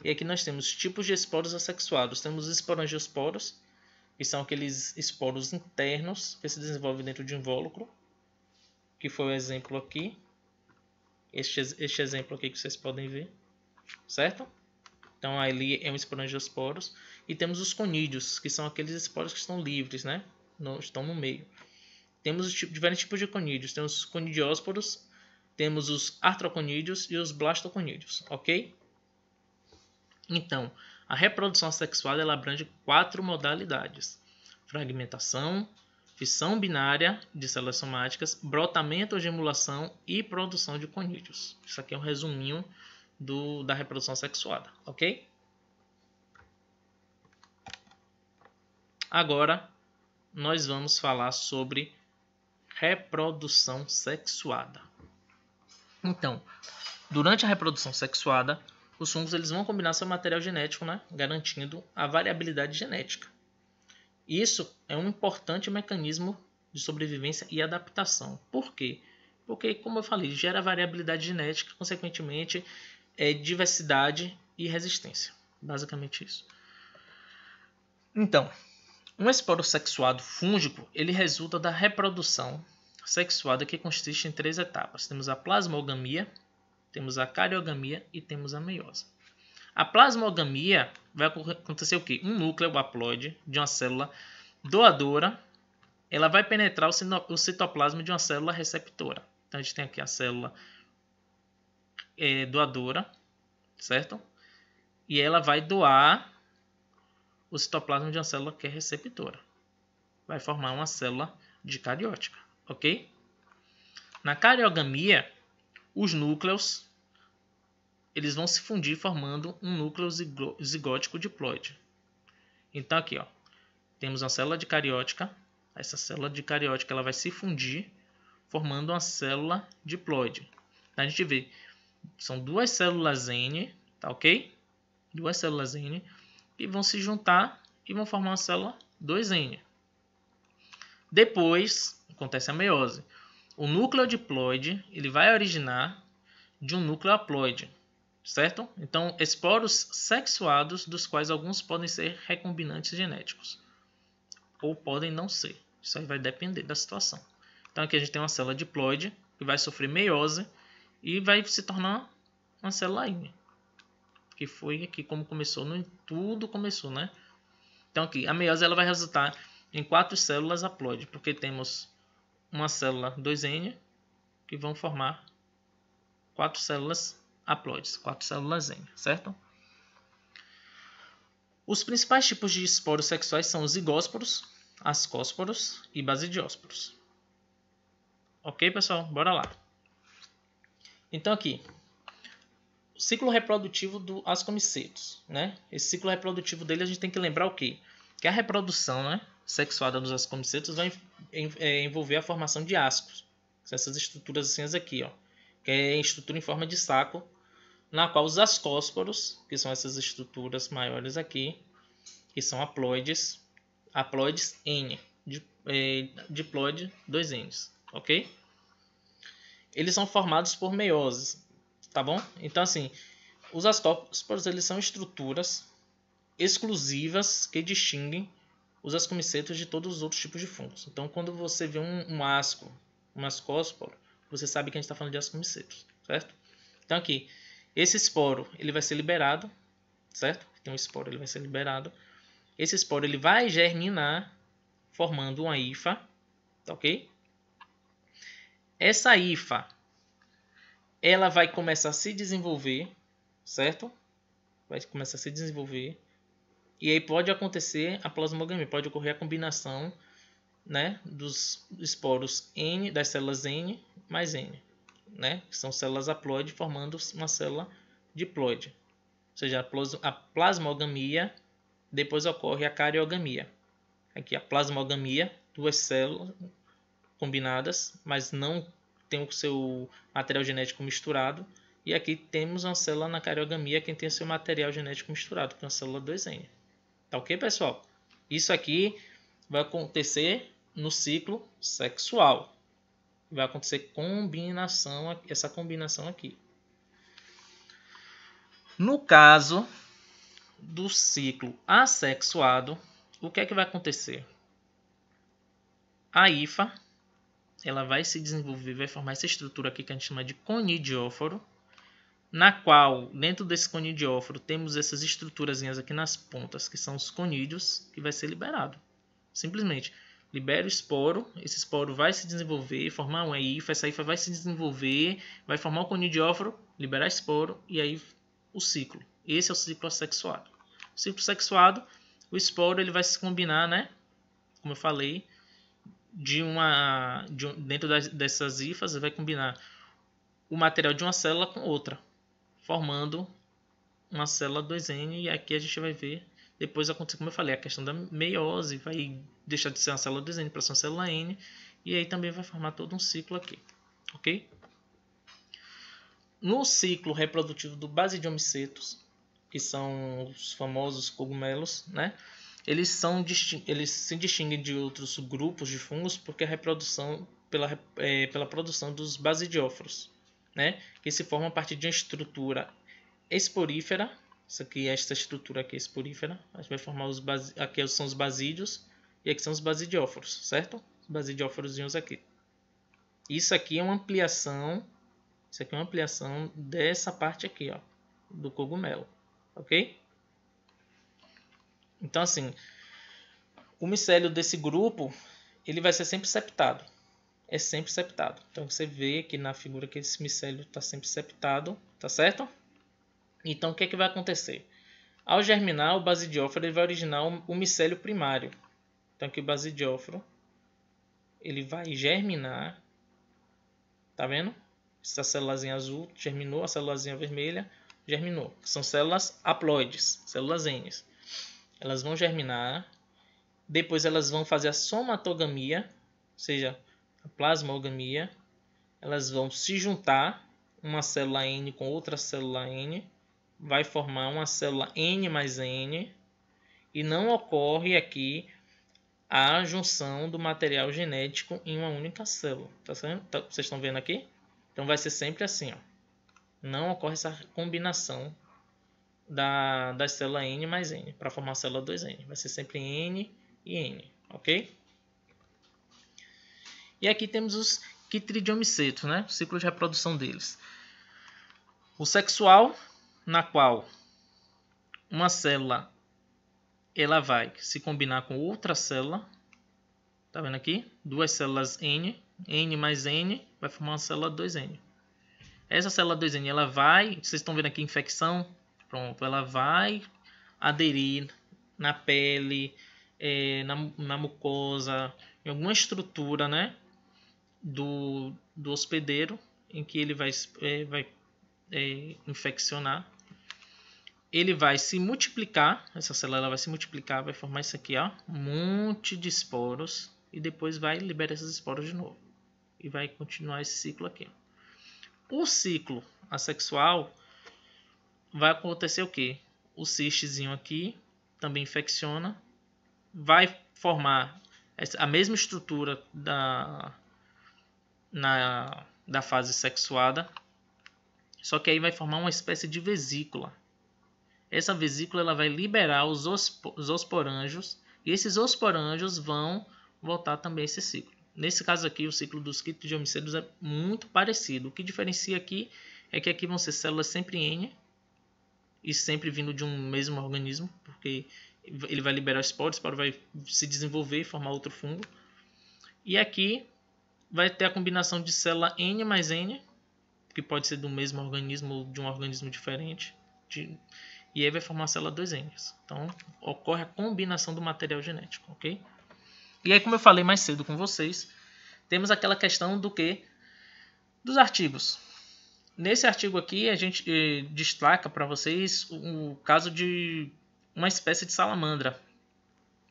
E aqui nós temos tipos de esporos assexuados. Temos os esporangiosporos, que são aqueles esporos internos que se desenvolvem dentro de um invólucro, que foi o exemplo aqui. Este exemplo aqui que vocês podem ver, certo? Então ali é um esporangiosporos. E temos os conídeos, que são aqueles esporos que estão livres, né? Estão no meio. Temos diferentes tipos de conídeos. Temos os conidiósporos, temos os artroconídeos e os blastoconídeos, ok? Então, a reprodução assexuada ela abrange 4 modalidades: fragmentação, fissão binária de células somáticas, brotamento ou gemulação e produção de conídeos. Isso aqui é um resuminho da reprodução sexuada, ok? Agora, nós vamos falar sobre reprodução sexuada. Então, durante a reprodução sexuada, os fungos eles vão combinar seu material genético, né, garantindo a variabilidade genética. Isso é um importante mecanismo de sobrevivência e adaptação. Por quê? Porque, como eu falei, gera variabilidade genética, consequentemente, diversidade e resistência. Basicamente isso. Então, um esporo sexuado fúngico ele resulta da reprodução sexuada que consiste em 3 etapas. Temos a plasmogamia, temos a cariogamia e temos a meiose. A plasmogamia vai acontecer o quê? Um núcleo haploide de uma célula doadora, ela vai penetrar o citoplasma de uma célula receptora. Então a gente tem aqui a célula doadora, certo? E ela vai doar o citoplasma de uma célula que é receptora. Vai formar uma célula dicariótica, ok? Na cariogamia, os núcleos eles vão se fundir formando um núcleo zigótico diploide. Então aqui, ó, temos uma célula dicariótica. Essa célula dicariótica ela vai se fundir formando uma célula diploide. Então a gente vê, são 2 células N, tá ok? 2 células N que vão se juntar e vão formar uma célula 2N. Depois acontece a meiose. O núcleo diploide ele vai originar de um núcleo haploide, certo? Então, esporos sexuados, dos quais alguns podem ser recombinantes genéticos ou podem não ser. Isso aí vai depender da situação. Então, aqui a gente tem uma célula diploide que vai sofrer meiose e vai se tornar uma célula N. Que foi aqui como começou, tudo começou, né? Então aqui, a meiose ela vai resultar em 4 células haploide, porque temos uma célula 2N que vão formar 4 células haploides, 4 células N, certo? Os principais tipos de esporos sexuais são os zigósporos, ascósporos e basidiósporos. Ok, pessoal? Bora lá. Então aqui, o ciclo reprodutivo do ascomicetos, né? Esse ciclo reprodutivo dele a gente tem que lembrar o quê? Que a reprodução, né, sexuada dos ascomicetos vai envolver a formação de ascos, São essas estruturas assim aqui, ó, que é a estrutura em forma de saco, na qual os ascósporos, que são essas estruturas maiores aqui, que são haploides N, diploide 2 N's, ok? Eles são formados por meiose, tá bom? Então assim, os ascósporos eles são estruturas exclusivas que distinguem os ascomicetos de todos os outros tipos de fungos. Então quando você vê um ascósporo, você sabe que a gente está falando de ascomicetos, certo? Então aqui, esse esporo ele vai ser liberado, certo? Tem um esporo, ele vai ser liberado. Esse esporo ele vai germinar, formando uma hifa, tá ok? Essa hifa, ela vai começar a se desenvolver, certo? Vai começar a se desenvolver. E aí pode acontecer a plasmogamia, pode ocorrer a combinação, né, dos esporos N, das células N mais N, né? Que são células haploide formando uma célula diploide. Ou seja, a plasmogamia, depois ocorre a cariogamia. Aqui a plasmogamia, duas células combinadas, mas não tem o seu material genético misturado. E aqui temos uma célula na cariogamia, quem tem o seu material genético misturado, que é a célula 2N. Tá ok, pessoal? Isso aqui vai acontecer no ciclo sexual. Vai acontecer essa combinação aqui. No caso do ciclo assexuado, o que é que vai acontecer? A hifa, ela vai se desenvolver, vai formar essa estrutura aqui que a gente chama de conidióforo, na qual, dentro desse conidióforo, temos essas estruturazinhas aqui nas pontas, que são os conídeos, que vai ser liberado. Simplesmente, libera o esporo, esse esporo vai se desenvolver, formar uma hifa, essa hifa vai se desenvolver, vai formar o conidióforo, liberar esporo, e aí o ciclo. Esse é o ciclo assexuado. O ciclo sexuado, o esporo ele vai se combinar, né? Como eu falei, dentro dessas hifas, vai combinar o material de uma célula com outra, formando uma célula 2N, e aqui a gente vai ver depois acontecer, como eu falei, a questão da meiose, vai deixar de ser uma célula 2N para ser uma célula N, e aí também vai formar todo um ciclo aqui, ok? No ciclo reprodutivo do Basidiomicetus, que são os famosos cogumelos, né? Eles se distinguem de outros grupos de fungos porque a reprodução pela produção dos basidióforos, né? Que se formam a partir de uma estrutura esporífera. Essa estrutura aqui é esporífera. A gente vai formar aqui são os basídios e aqui são os basidióforos, certo? Os basidióforozinhos aqui. Isso aqui é uma ampliação. Isso aqui é uma ampliação dessa parte aqui, ó, do cogumelo, ok? Então, assim, o micélio desse grupo, ele vai ser sempre septado. É sempre septado. Então, você vê aqui na figura que esse micélio está sempre septado, tá certo? Então, o que é que vai acontecer? Ao germinar, o basidióforo ele vai originar o micélio primário. Então, aqui o basidióforo, ele vai germinar, tá vendo? Essa célulazinha azul germinou, a célulazinha vermelha germinou. São células haploides, células N. Elas vão germinar, depois elas vão fazer a somatogamia, ou seja, a plasmogamia. Elas vão se juntar, uma célula N com outra célula N, vai formar uma célula N mais N, e não ocorre aqui a junção do material genético em uma única célula. Tá certo? Vocês estão vendo aqui? Então vai ser sempre assim, ó. Não ocorre essa combinação da célula N mais N para formar a célula 2N. Vai ser sempre N e N, ok? E aqui temos os quitridiomicetos, né? O ciclo de reprodução deles. O sexual, na qual uma célula ela vai se combinar com outra célula. Tá vendo aqui? Duas células N, N mais N, vai formar uma célula 2N. Essa célula 2N, ela vai, vocês estão vendo aqui infecção, pronto, ela vai aderir na pele, na mucosa, em alguma estrutura, né, do hospedeiro, em que ele vai infeccionar. Ele vai se multiplicar, essa célula ela vai se multiplicar, vai formar isso aqui, ó, um monte de esporos, e depois vai liberar esses esporos de novo. e vai continuar esse ciclo aqui. O ciclo assexual vai acontecer o quê? O cistezinho aqui também infecciona, vai formar a mesma estrutura da fase sexuada, só que aí vai formar uma espécie de vesícula. Essa vesícula ela vai liberar os osporângios, e esses osporângios vão voltar também a esse ciclo. Nesse caso aqui, o ciclo dos quitridiomicetos é muito parecido. O que diferencia aqui é que aqui vão ser células sempre N, e sempre vindo de um mesmo organismo, porque ele vai liberar esporos, o esporo vai se desenvolver e formar outro fungo. E aqui vai ter a combinação de célula N mais N, que pode ser do mesmo organismo ou de um organismo diferente. E aí vai formar a célula 2N. Então, ocorre a combinação do material genético, ok? E aí, como eu falei mais cedo com vocês, temos aquela questão do que? Dos artigos. Nesse artigo aqui, a gente destaca para vocês o caso de uma espécie de salamandra.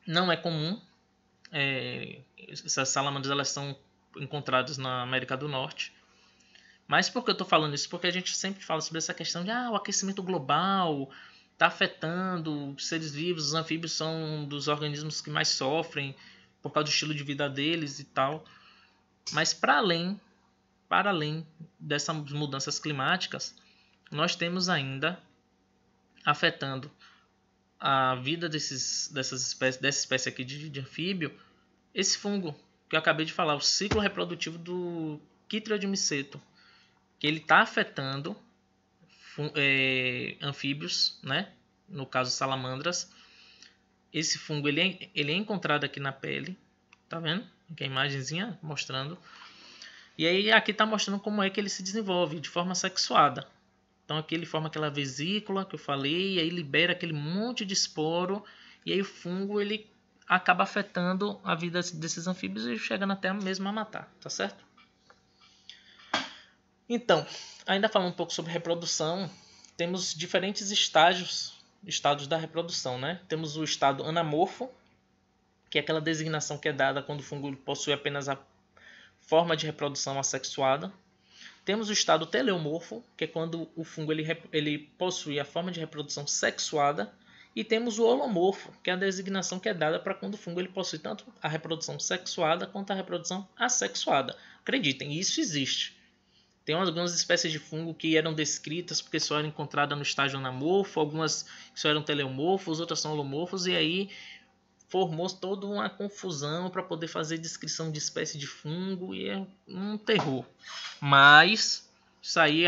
Não é comum. Essas salamandras elas são encontradas na América do Norte. Mas por que eu estou falando isso? Porque a gente sempre fala sobre essa questão de o aquecimento global está afetando os seres vivos. Os anfíbios são um dos organismos que mais sofrem por causa do estilo de vida deles e tal. Mas para além dessas mudanças climáticas, nós temos ainda afetando a vida dessa espécie aqui de anfíbio, esse fungo que eu acabei de falar, o ciclo reprodutivo do Chytridium, que ele está afetando anfíbios, né? No caso salamandras. Esse fungo ele é encontrado aqui na pele, tá vendo? Aqui a imagenzinha mostrando. E aí aqui está mostrando como é que ele se desenvolve de forma sexuada. Então aqui ele forma aquela vesícula que eu falei, e aí libera aquele monte de esporo, e aí o fungo ele acaba afetando a vida desses anfíbios e chegando até mesmo a matar, tá certo? Então, ainda falando um pouco sobre reprodução, temos diferentes estados da reprodução, né? Temos o estado anamorfo, que é aquela designação que é dada quando o fungo possui apenas a forma de reprodução assexuada. Temos o estado teleomorfo, que é quando o fungo ele possui a forma de reprodução sexuada. E temos o holomorfo, que é a designação que é dada para quando o fungo ele possui tanto a reprodução sexuada quanto a reprodução assexuada. Acreditem, isso existe. Tem algumas espécies de fungo que eram descritas porque só eram encontradas no estágio anamorfo, algumas que só eram teleomorfos, outras são holomorfos, e aí formou toda uma confusão para poder fazer descrição de espécie de fungo, e é um terror. Mas isso aí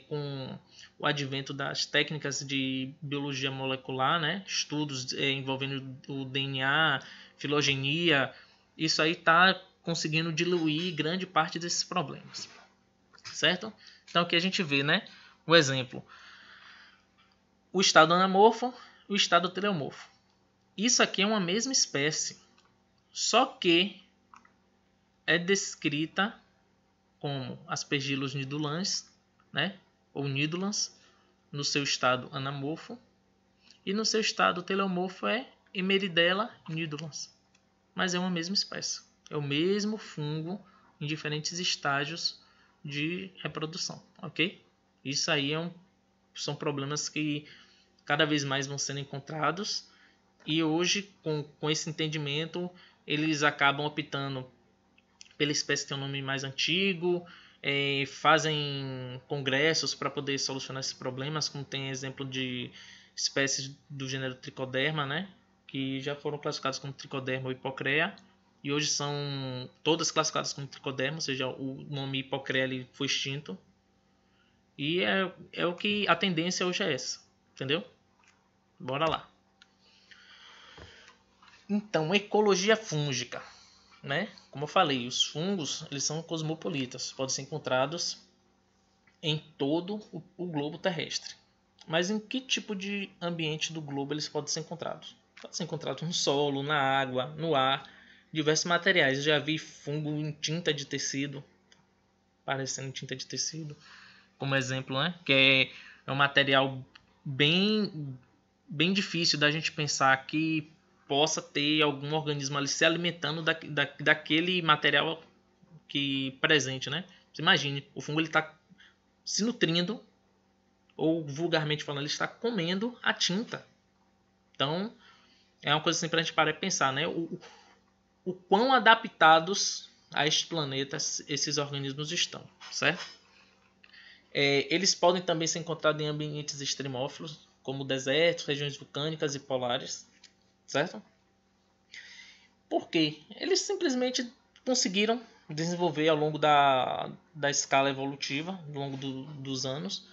com o advento das técnicas de biologia molecular, né? Estudos envolvendo o DNA, filogenia, isso aí está conseguindo diluir grande parte desses problemas. Certo? Então aqui a gente vê, né? O exemplo. O estado anamorfo e o estado teleomorfo. Isso aqui é uma mesma espécie, só que é descrita como Aspergillus nidulans, né? Ou nidulans, no seu estado anamorfo, e no seu estado teleomorfo é Emeridella nidulans. Mas é uma mesma espécie. É o mesmo fungo em diferentes estágios de reprodução, ok? Isso aí são problemas que cada vez mais vão sendo encontrados, e hoje, com esse entendimento, eles acabam optando pela espécie que tem um nome mais antigo, fazem congressos para poder solucionar esses problemas, como tem exemplo de espécies do gênero Trichoderma, né? Que já foram classificadas como Trichoderma ou Hippocrea, e hoje são todas classificadas como Trichoderma, ou seja, o nome Hippocrea ele foi extinto. E é o que a tendência hoje é essa, entendeu? Bora lá. Então, ecologia fúngica, né? Como eu falei, os fungos eles são cosmopolitas, podem ser encontrados em todo o globo terrestre. Mas em que tipo de ambiente do globo eles podem ser encontrados? Podem ser encontrados no solo, na água, no ar, diversos materiais. Eu já vi fungo em tinta de tecido, parecendo tinta de tecido, como exemplo, né? Que é um material bem difícil da gente pensar que possa ter algum organismo ali se alimentando daquele material que presente, né? Você imagine, o fungo ele está se nutrindo, ou vulgarmente falando, ele está comendo a tinta. Então, é uma coisa assim para a gente parar e pensar, né? O quão adaptados a este planeta esses organismos estão, certo? Eles podem também ser encontrados em ambientes extremófilos, como desertos, regiões vulcânicas e polares, certo? Por quê? Eles simplesmente conseguiram desenvolver ao longo da escala evolutiva, ao longo dos anos,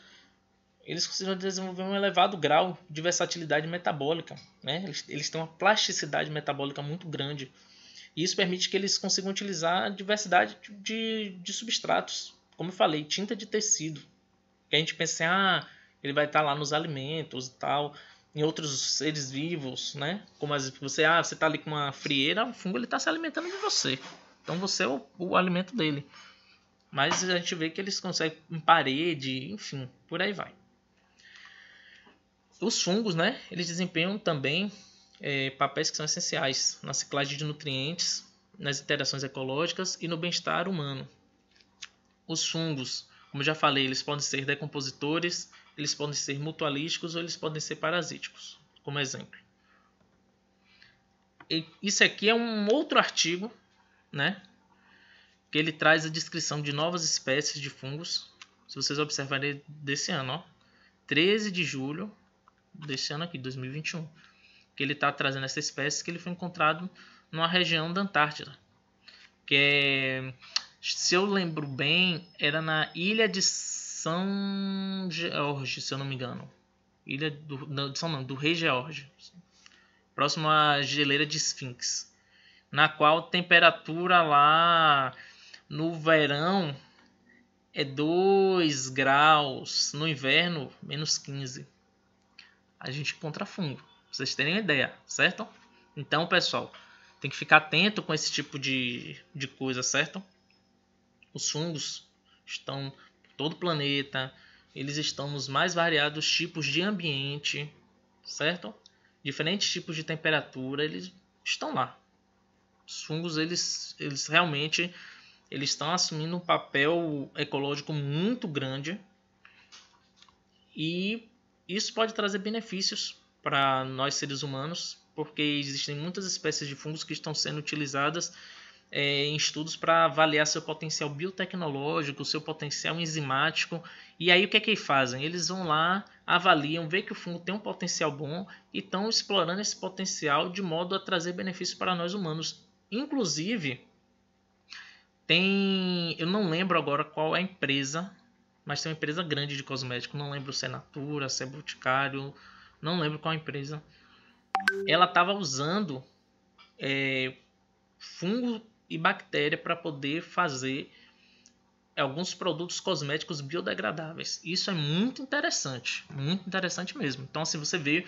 eles conseguiram desenvolver um elevado grau de versatilidade metabólica, né? Eles têm uma plasticidade metabólica muito grande. E isso permite que eles consigam utilizar a diversidade de substratos. Como eu falei, tinta de tecido. Que a gente pensa assim, ele vai estar lá nos alimentos e tal, em outros seres vivos, né? Como você está ali com uma frieira, o fungo está se alimentando de você. Então você é o alimento dele. Mas a gente vê que eles conseguem em parede, enfim, por aí vai. Os fungos, né? Eles desempenham também papéis que são essenciais na ciclagem de nutrientes, nas interações ecológicas e no bem-estar humano. Os fungos, como já falei, eles podem ser decompositores, eles podem ser mutualísticos ou eles podem ser parasíticos, como exemplo. E isso aqui é um outro artigo, né, que ele traz a descrição de novas espécies de fungos. Se vocês observarem desse ano, ó, 13 de julho desse ano aqui, 2021, que ele está trazendo essa espécie que ele foi encontrado numa região da Antártida, que é, se eu lembro bem, era na ilha de São George, se eu não me engano, ilha do Rei George, próximo à geleira de Sphinx, na qual a temperatura lá no verão é 2 graus, no inverno menos 15. A gente encontra fungo, pra vocês terem uma ideia, certo? Então, pessoal, tem que ficar atento com esse tipo de coisa, certo? Os fungos estão por todo o planeta, eles estão nos mais variados tipos de ambiente, certo? Diferentes tipos de temperatura, eles estão lá. Os fungos, eles realmente eles estão assumindo um papel ecológico muito grande e isso pode trazer benefícios para nós seres humanos, porque existem muitas espécies de fungos que estão sendo utilizadas em estudos para avaliar seu potencial biotecnológico, seu potencial enzimático. E aí o que é que eles fazem? Eles vão lá, avaliam, vê que o fungo tem um potencial bom e estão explorando esse potencial de modo a trazer benefícios para nós humanos. Inclusive, eu não lembro agora qual é a empresa, mas tem uma empresa grande de cosmético, não lembro se é Natura, se é Boticário, não lembro qual empresa. Ela estava usando fungo e bactéria para poder fazer alguns produtos cosméticos biodegradáveis. Isso é muito interessante mesmo. Então, assim, você vê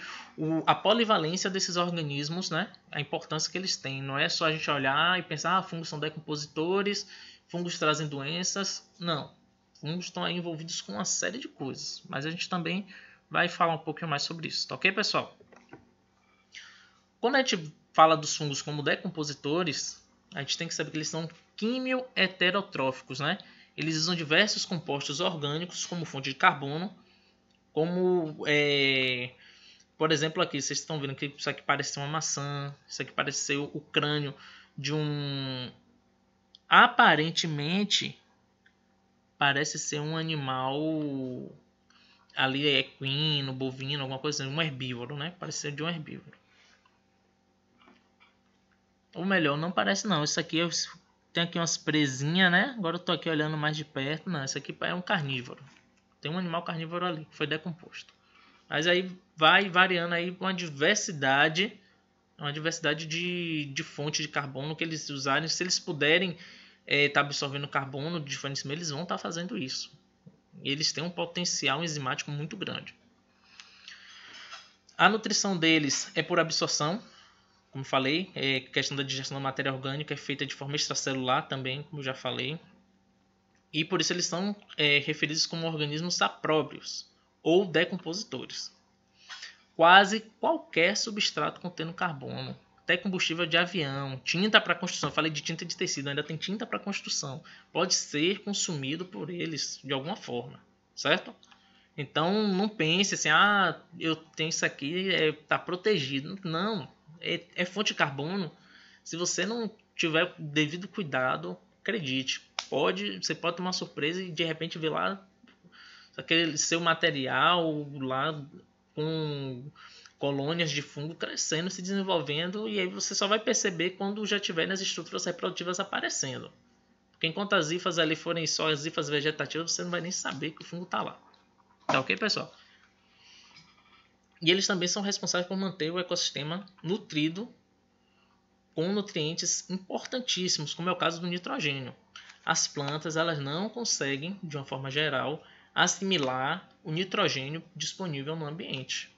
a polivalência desses organismos, né? A importância que eles têm. Não é só a gente olhar e pensar, fungos são decompositores, fungos trazem doenças. Não. Fungos estão aí envolvidos com uma série de coisas. Mas a gente também vai falar um pouquinho mais sobre isso. Tá ok, pessoal? Quando a gente fala dos fungos como decompositores, a gente tem que saber que eles são quimioheterotróficos, né? Eles usam diversos compostos orgânicos como fonte de carbono, como, por exemplo, aqui vocês estão vendo que isso aqui parece ser uma maçã, isso aqui parece ser o crânio de um... Aparentemente, parece ser um animal ali equino, bovino, alguma coisa assim, um herbívoro, né? Parece ser de um herbívoro. Ou melhor, não parece não. Isso aqui tem aqui umas presinhas, né? Agora eu tô aqui olhando mais de perto. Não, isso aqui é um carnívoro. Tem um animal carnívoro ali que foi decomposto. Mas aí vai variando aí uma diversidade de fonte de carbono que eles usarem. Se eles puderem estar absorvendo carbono de diferentes meios, eles vão estar fazendo isso. E eles têm um potencial enzimático muito grande. A nutrição deles é por absorção. Como falei, a questão da digestão da matéria orgânica é feita de forma extracelular também, como já falei. E por isso eles são referidos como organismos sapróbios ou decompositores. Quase qualquer substrato contendo carbono até combustível de avião, tinta para construção. Eu falei de tinta de tecido, ainda tem tinta para construção. Pode ser consumido por eles de alguma forma, certo? Então não pense assim, eu tenho isso aqui, tá protegido. Não, é fonte de carbono. Se você não tiver devido cuidado, acredite, você pode ter uma surpresa e de repente ver lá aquele seu material lá com colônias de fungo crescendo, se desenvolvendo, e aí você só vai perceber quando já tiver nas estruturas reprodutivas aparecendo. Porque enquanto as hifas ali forem só as hifas vegetativas, você não vai nem saber que o fungo está lá. Tá ok, pessoal? E eles também são responsáveis por manter o ecossistema nutrido com nutrientes importantíssimos, como é o caso do nitrogênio. As plantas elas não conseguem, de uma forma geral, assimilar o nitrogênio disponível no ambiente.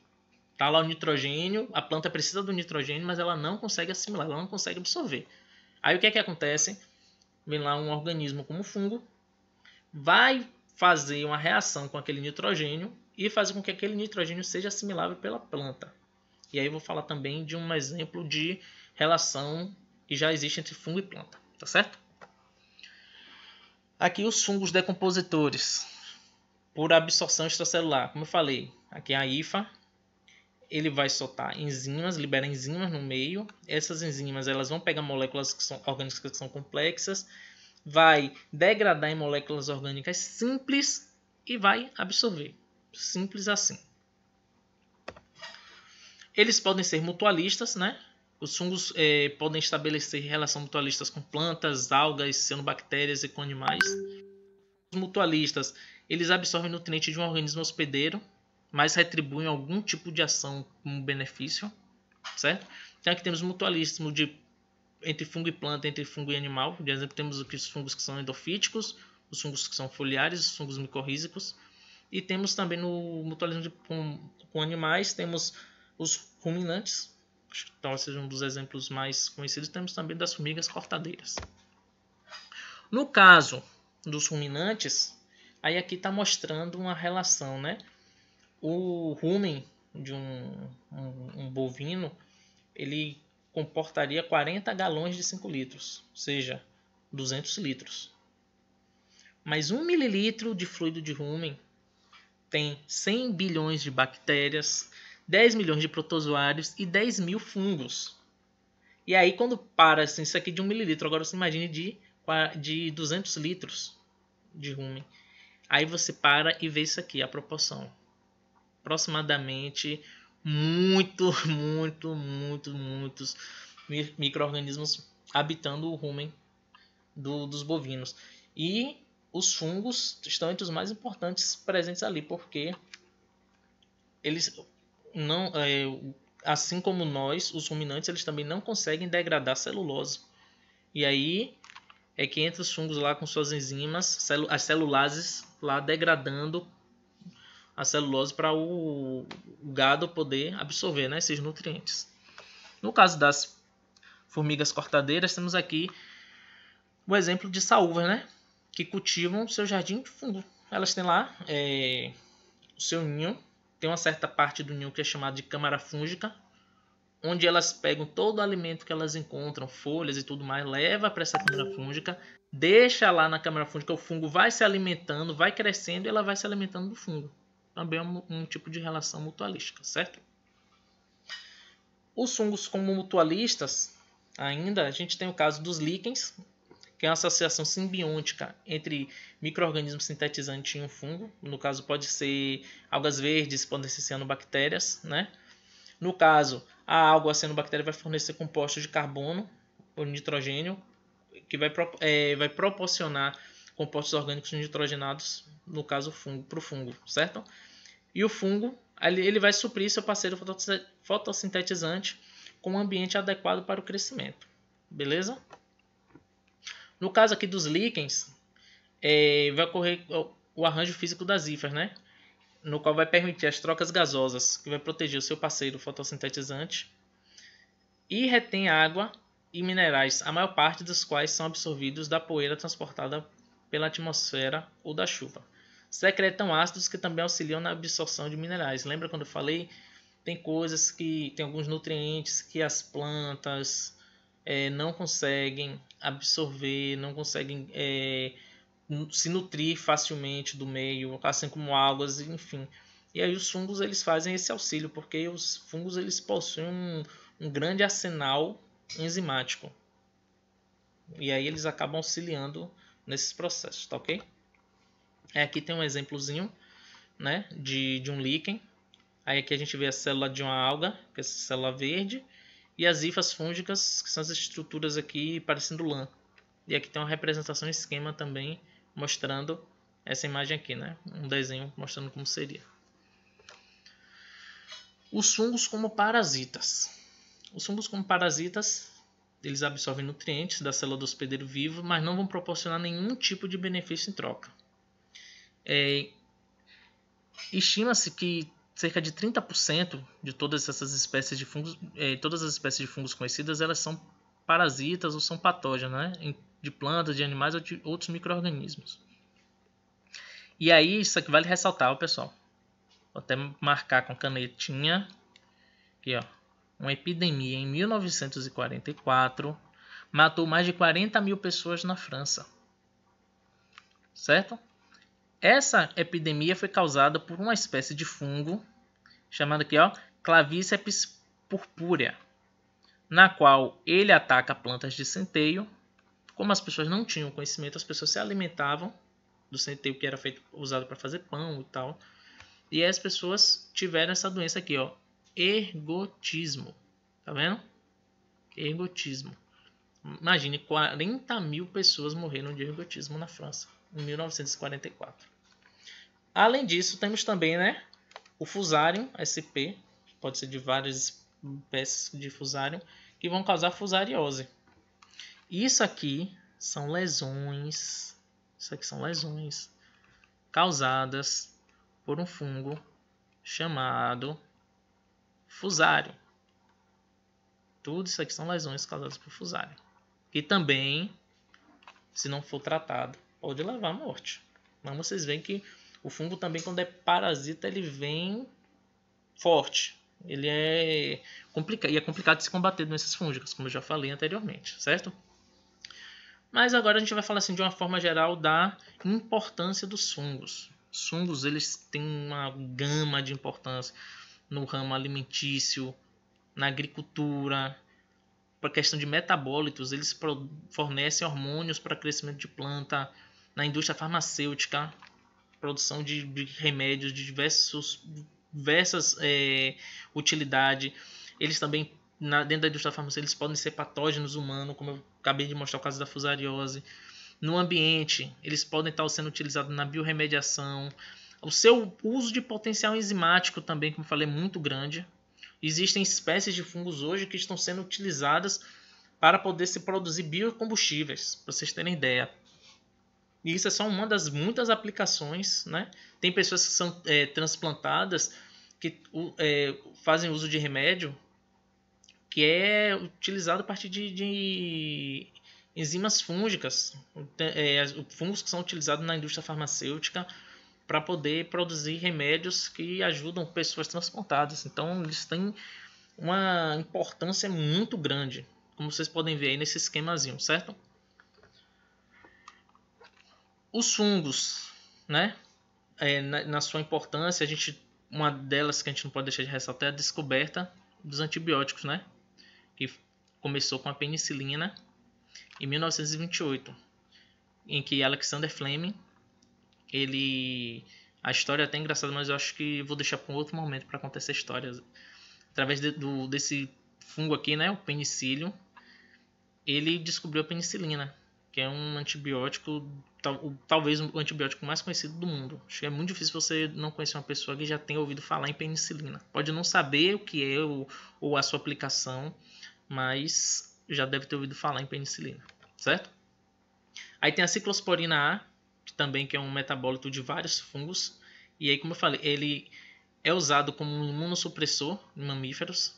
Tá lá o nitrogênio, a planta precisa do nitrogênio, mas ela não consegue assimilar, ela não consegue absorver. Aí o que é que acontece? Vem lá um organismo como o fungo, vai fazer uma reação com aquele nitrogênio e fazer com que aquele nitrogênio seja assimilável pela planta. E aí eu vou falar também de um exemplo de relação que já existe entre fungo e planta, tá certo? Aqui os fungos decompositores por absorção extracelular, como eu falei, aqui é a hifa, ele vai soltar enzimas, libera enzimas no meio. Essas enzimas elas vão pegar moléculas que são orgânicas que são complexas, vai degradar em moléculas orgânicas simples e vai absorver. Simples assim. Eles podem ser mutualistas, né? Os fungos podem estabelecer relação mutualistas com plantas, algas, cianobactérias e com animais. Os mutualistas, eles absorvem nutrientes de um organismo hospedeiro, mas retribuem algum tipo de ação como benefício, certo? Então aqui temos mutualismo entre fungo e planta, entre fungo e animal. Por exemplo, temos aqui os fungos que são endofíticos, os fungos que são foliares, os fungos micorrízicos. E temos também no mutualismo com animais, temos os ruminantes, acho que talvez seja um dos exemplos mais conhecidos. Temos também das formigas cortadeiras. No caso dos ruminantes, aí aqui está mostrando uma relação, né? O rumen de um bovino, ele comportaria 40 galões de 5 litros, ou seja, 200 litros. Mas 1 mililitro de fluido de rumen tem 100 bilhões de bactérias, 10 milhões de protozoários e 10 mil fungos. E aí quando para assim, isso aqui de 1 mililitro, agora você imagine de 200 litros de rumen. Aí você para e vê isso aqui, a proporção. Aproximadamente muitos micro-organismos habitando o rumen dos bovinos. E os fungos estão entre os mais importantes presentes ali, porque eles não, assim como nós, os ruminantes, eles também não conseguem degradar celulose. E aí é que entra os fungos lá com suas enzimas, as celulases lá degradando a celulose para o gado poder absorver, né, esses nutrientes. No caso das formigas cortadeiras, temos aqui o exemplo de saúvas, né, que cultivam seu jardim de fungo. Elas têm lá o seu ninho, tem uma certa parte do ninho que é chamada de câmara fúngica, onde elas pegam todo o alimento que elas encontram, folhas e tudo mais, leva para essa câmara fúngica, deixa lá na câmara fúngica, o fungo vai se alimentando, vai crescendo e ela vai se alimentando do fungo. Também é um tipo de relação mutualística, certo? Os fungos como mutualistas, ainda, a gente tem o caso dos líquens, que é uma associação simbiótica entre micro-organismos sintetizantes e um fungo. No caso, pode ser algas verdes, podem ser cianobactérias, né? No caso, a alga, a cianobactéria, vai fornecer compostos de carbono ou nitrogênio, que vai proporcionar compostos orgânicos nitrogenados, no caso para o fungo, certo? E o fungo ele vai suprir seu parceiro fotossintetizante com um ambiente adequado para o crescimento, beleza? No caso aqui dos líquens, vai ocorrer o arranjo físico das hifas, né? No qual vai permitir as trocas gasosas, que vai proteger o seu parceiro fotossintetizante e retém água e minerais, a maior parte dos quais são absorvidos da poeira transportada pela atmosfera ou da chuva. Secretam ácidos que também auxiliam na absorção de minerais. Lembra quando eu falei tem coisas que tem alguns nutrientes que as plantas não conseguem absorver, não conseguem se nutrir facilmente do meio, assim como águas, enfim. E aí os fungos eles fazem esse auxílio, porque os fungos eles possuem um grande arsenal enzimático. E aí eles acabam auxiliando nesses processos, tá ok? Aqui tem um exemplozinho, né, de um líquen. Aí aqui a gente vê a célula de uma alga, que é essa célula verde, e as hifas fúngicas, que são as estruturas aqui parecendo lã. E aqui tem uma representação em esquema também, mostrando essa imagem aqui, né? Um desenho mostrando como seria. Os fungos como parasitas. Os fungos como parasitas, eles absorvem nutrientes da célula do hospedeiro vivo, mas não vão proporcionar nenhum tipo de benefício em troca. Estima-se que cerca de 30% de todas essas espécies de fungos, todas as espécies de fungos conhecidas, elas são parasitas ou são patógenos, né? De plantas, de animais ou de outros micro-organismos. E aí, isso aqui vale ressaltar, pessoal. Vou até marcar com canetinha. Aqui, ó. Uma epidemia em 1944 matou mais de 40 mil pessoas na França. Certo? Essa epidemia foi causada por uma espécie de fungo chamado aqui, ó, Clavíceps purpúrea, na qual ele ataca plantas de centeio. Como as pessoas não tinham conhecimento, as pessoas se alimentavam do centeio que era usado para fazer pão e tal. E aí as pessoas tiveram essa doença aqui, ó, ergotismo. Tá vendo? Ergotismo. Imagine, 40 mil pessoas morreram de ergotismo na França em 1944. Além disso, temos também, né, o Fusarium SP, pode ser de várias espécies de Fusarium, que vão causar fusariose. Isso aqui são lesões, causadas por um fungo chamado Fusarium. Tudo isso aqui são lesões causadas por Fusarium. E também, se não for tratado, pode levar à morte. Mas vocês veem que o fungo também, quando é parasita, ele vem forte. Ele é complicado. E é complicado de se combater doenças fúngicas, como eu já falei anteriormente, certo? Mas agora a gente vai falar assim, de uma forma geral da importância dos fungos. Os fungos eles têm uma gama de importância no ramo alimentício, na agricultura, para a questão de metabólitos, eles fornecem hormônios para crescimento de planta, na indústria farmacêutica, produção de remédios de diversas utilidades. Eles também, dentro da indústria farmacêutica, eles podem ser patógenos humanos, como eu acabei de mostrar o caso da fusariose. No ambiente, eles podem estar sendo utilizados na biorremediação. O seu uso de potencial enzimático também, como eu falei, é muito grande. Existem espécies de fungos hoje que estão sendo utilizadas para poder se produzir biocombustíveis, para vocês terem ideia. E isso é só uma das muitas aplicações, né? Tem pessoas que são transplantadas que fazem uso de remédio que é utilizado a partir de enzimas fúngicas, fungos que são utilizados na indústria farmacêutica para poder produzir remédios que ajudam pessoas transplantadas. Então, eles têm uma importância muito grande, como vocês podem ver aí nesse esquemazinho, certo? Os fungos, né? Na sua importância, uma delas que a gente não pode deixar de ressaltar é a descoberta dos antibióticos, né? Que começou com a penicilina em 1928, em que Alexander Fleming, a história é até engraçada, mas eu acho que vou deixar para um outro momento para contar essa história. Através desse fungo aqui, né, o penicillium, ele descobriu a penicilina, que é um antibiótico, talvez o antibiótico mais conhecido do mundo. Acho que é muito difícil você não conhecer uma pessoa que já tenha ouvido falar em penicilina. Pode não saber o que é ou a sua aplicação, mas já deve ter ouvido falar em penicilina, certo? Aí tem a ciclosporina A, que é um metabólito de vários fungos. E aí, como eu falei, ele é usado como um imunossupressor em mamíferos.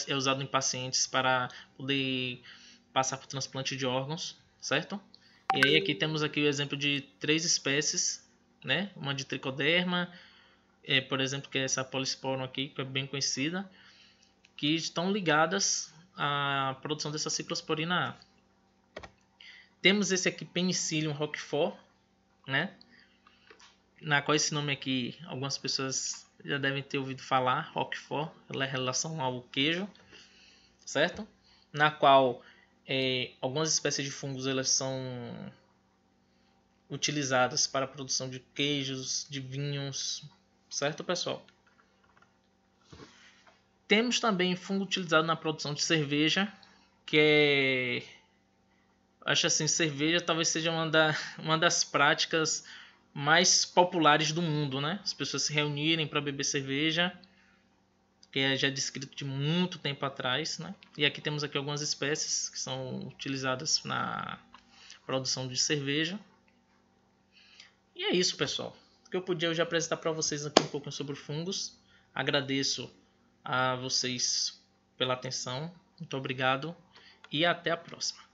É usado em pacientes para poder passar por transplante de órgãos, certo? E aí aqui temos aqui o exemplo de 3 espécies, né? Uma de tricoderma, por exemplo, que é essa Polysporum aqui, que é bem conhecida, que estão ligadas à produção dessa ciclosporina A. Temos esse aqui, Penicillium roquefort, né? Na qual esse nome aqui, algumas pessoas já devem ter ouvido falar, roquefort, ela é em relação ao queijo, certo? Na qual algumas espécies de fungos elas são utilizadas para a produção de queijos, de vinhos, certo, pessoal? Temos também fungo utilizado na produção de cerveja, que acho assim, cerveja talvez seja uma das práticas mais populares do mundo, né? As pessoas se reunirem para beber cerveja, que é já descrito de muito tempo atrás, né? E aqui temos aqui algumas espécies que são utilizadas na produção de cerveja. E é isso, pessoal. O que eu podia hoje apresentar para vocês aqui um pouco sobre fungos. Agradeço a vocês pela atenção. Muito obrigado e até a próxima.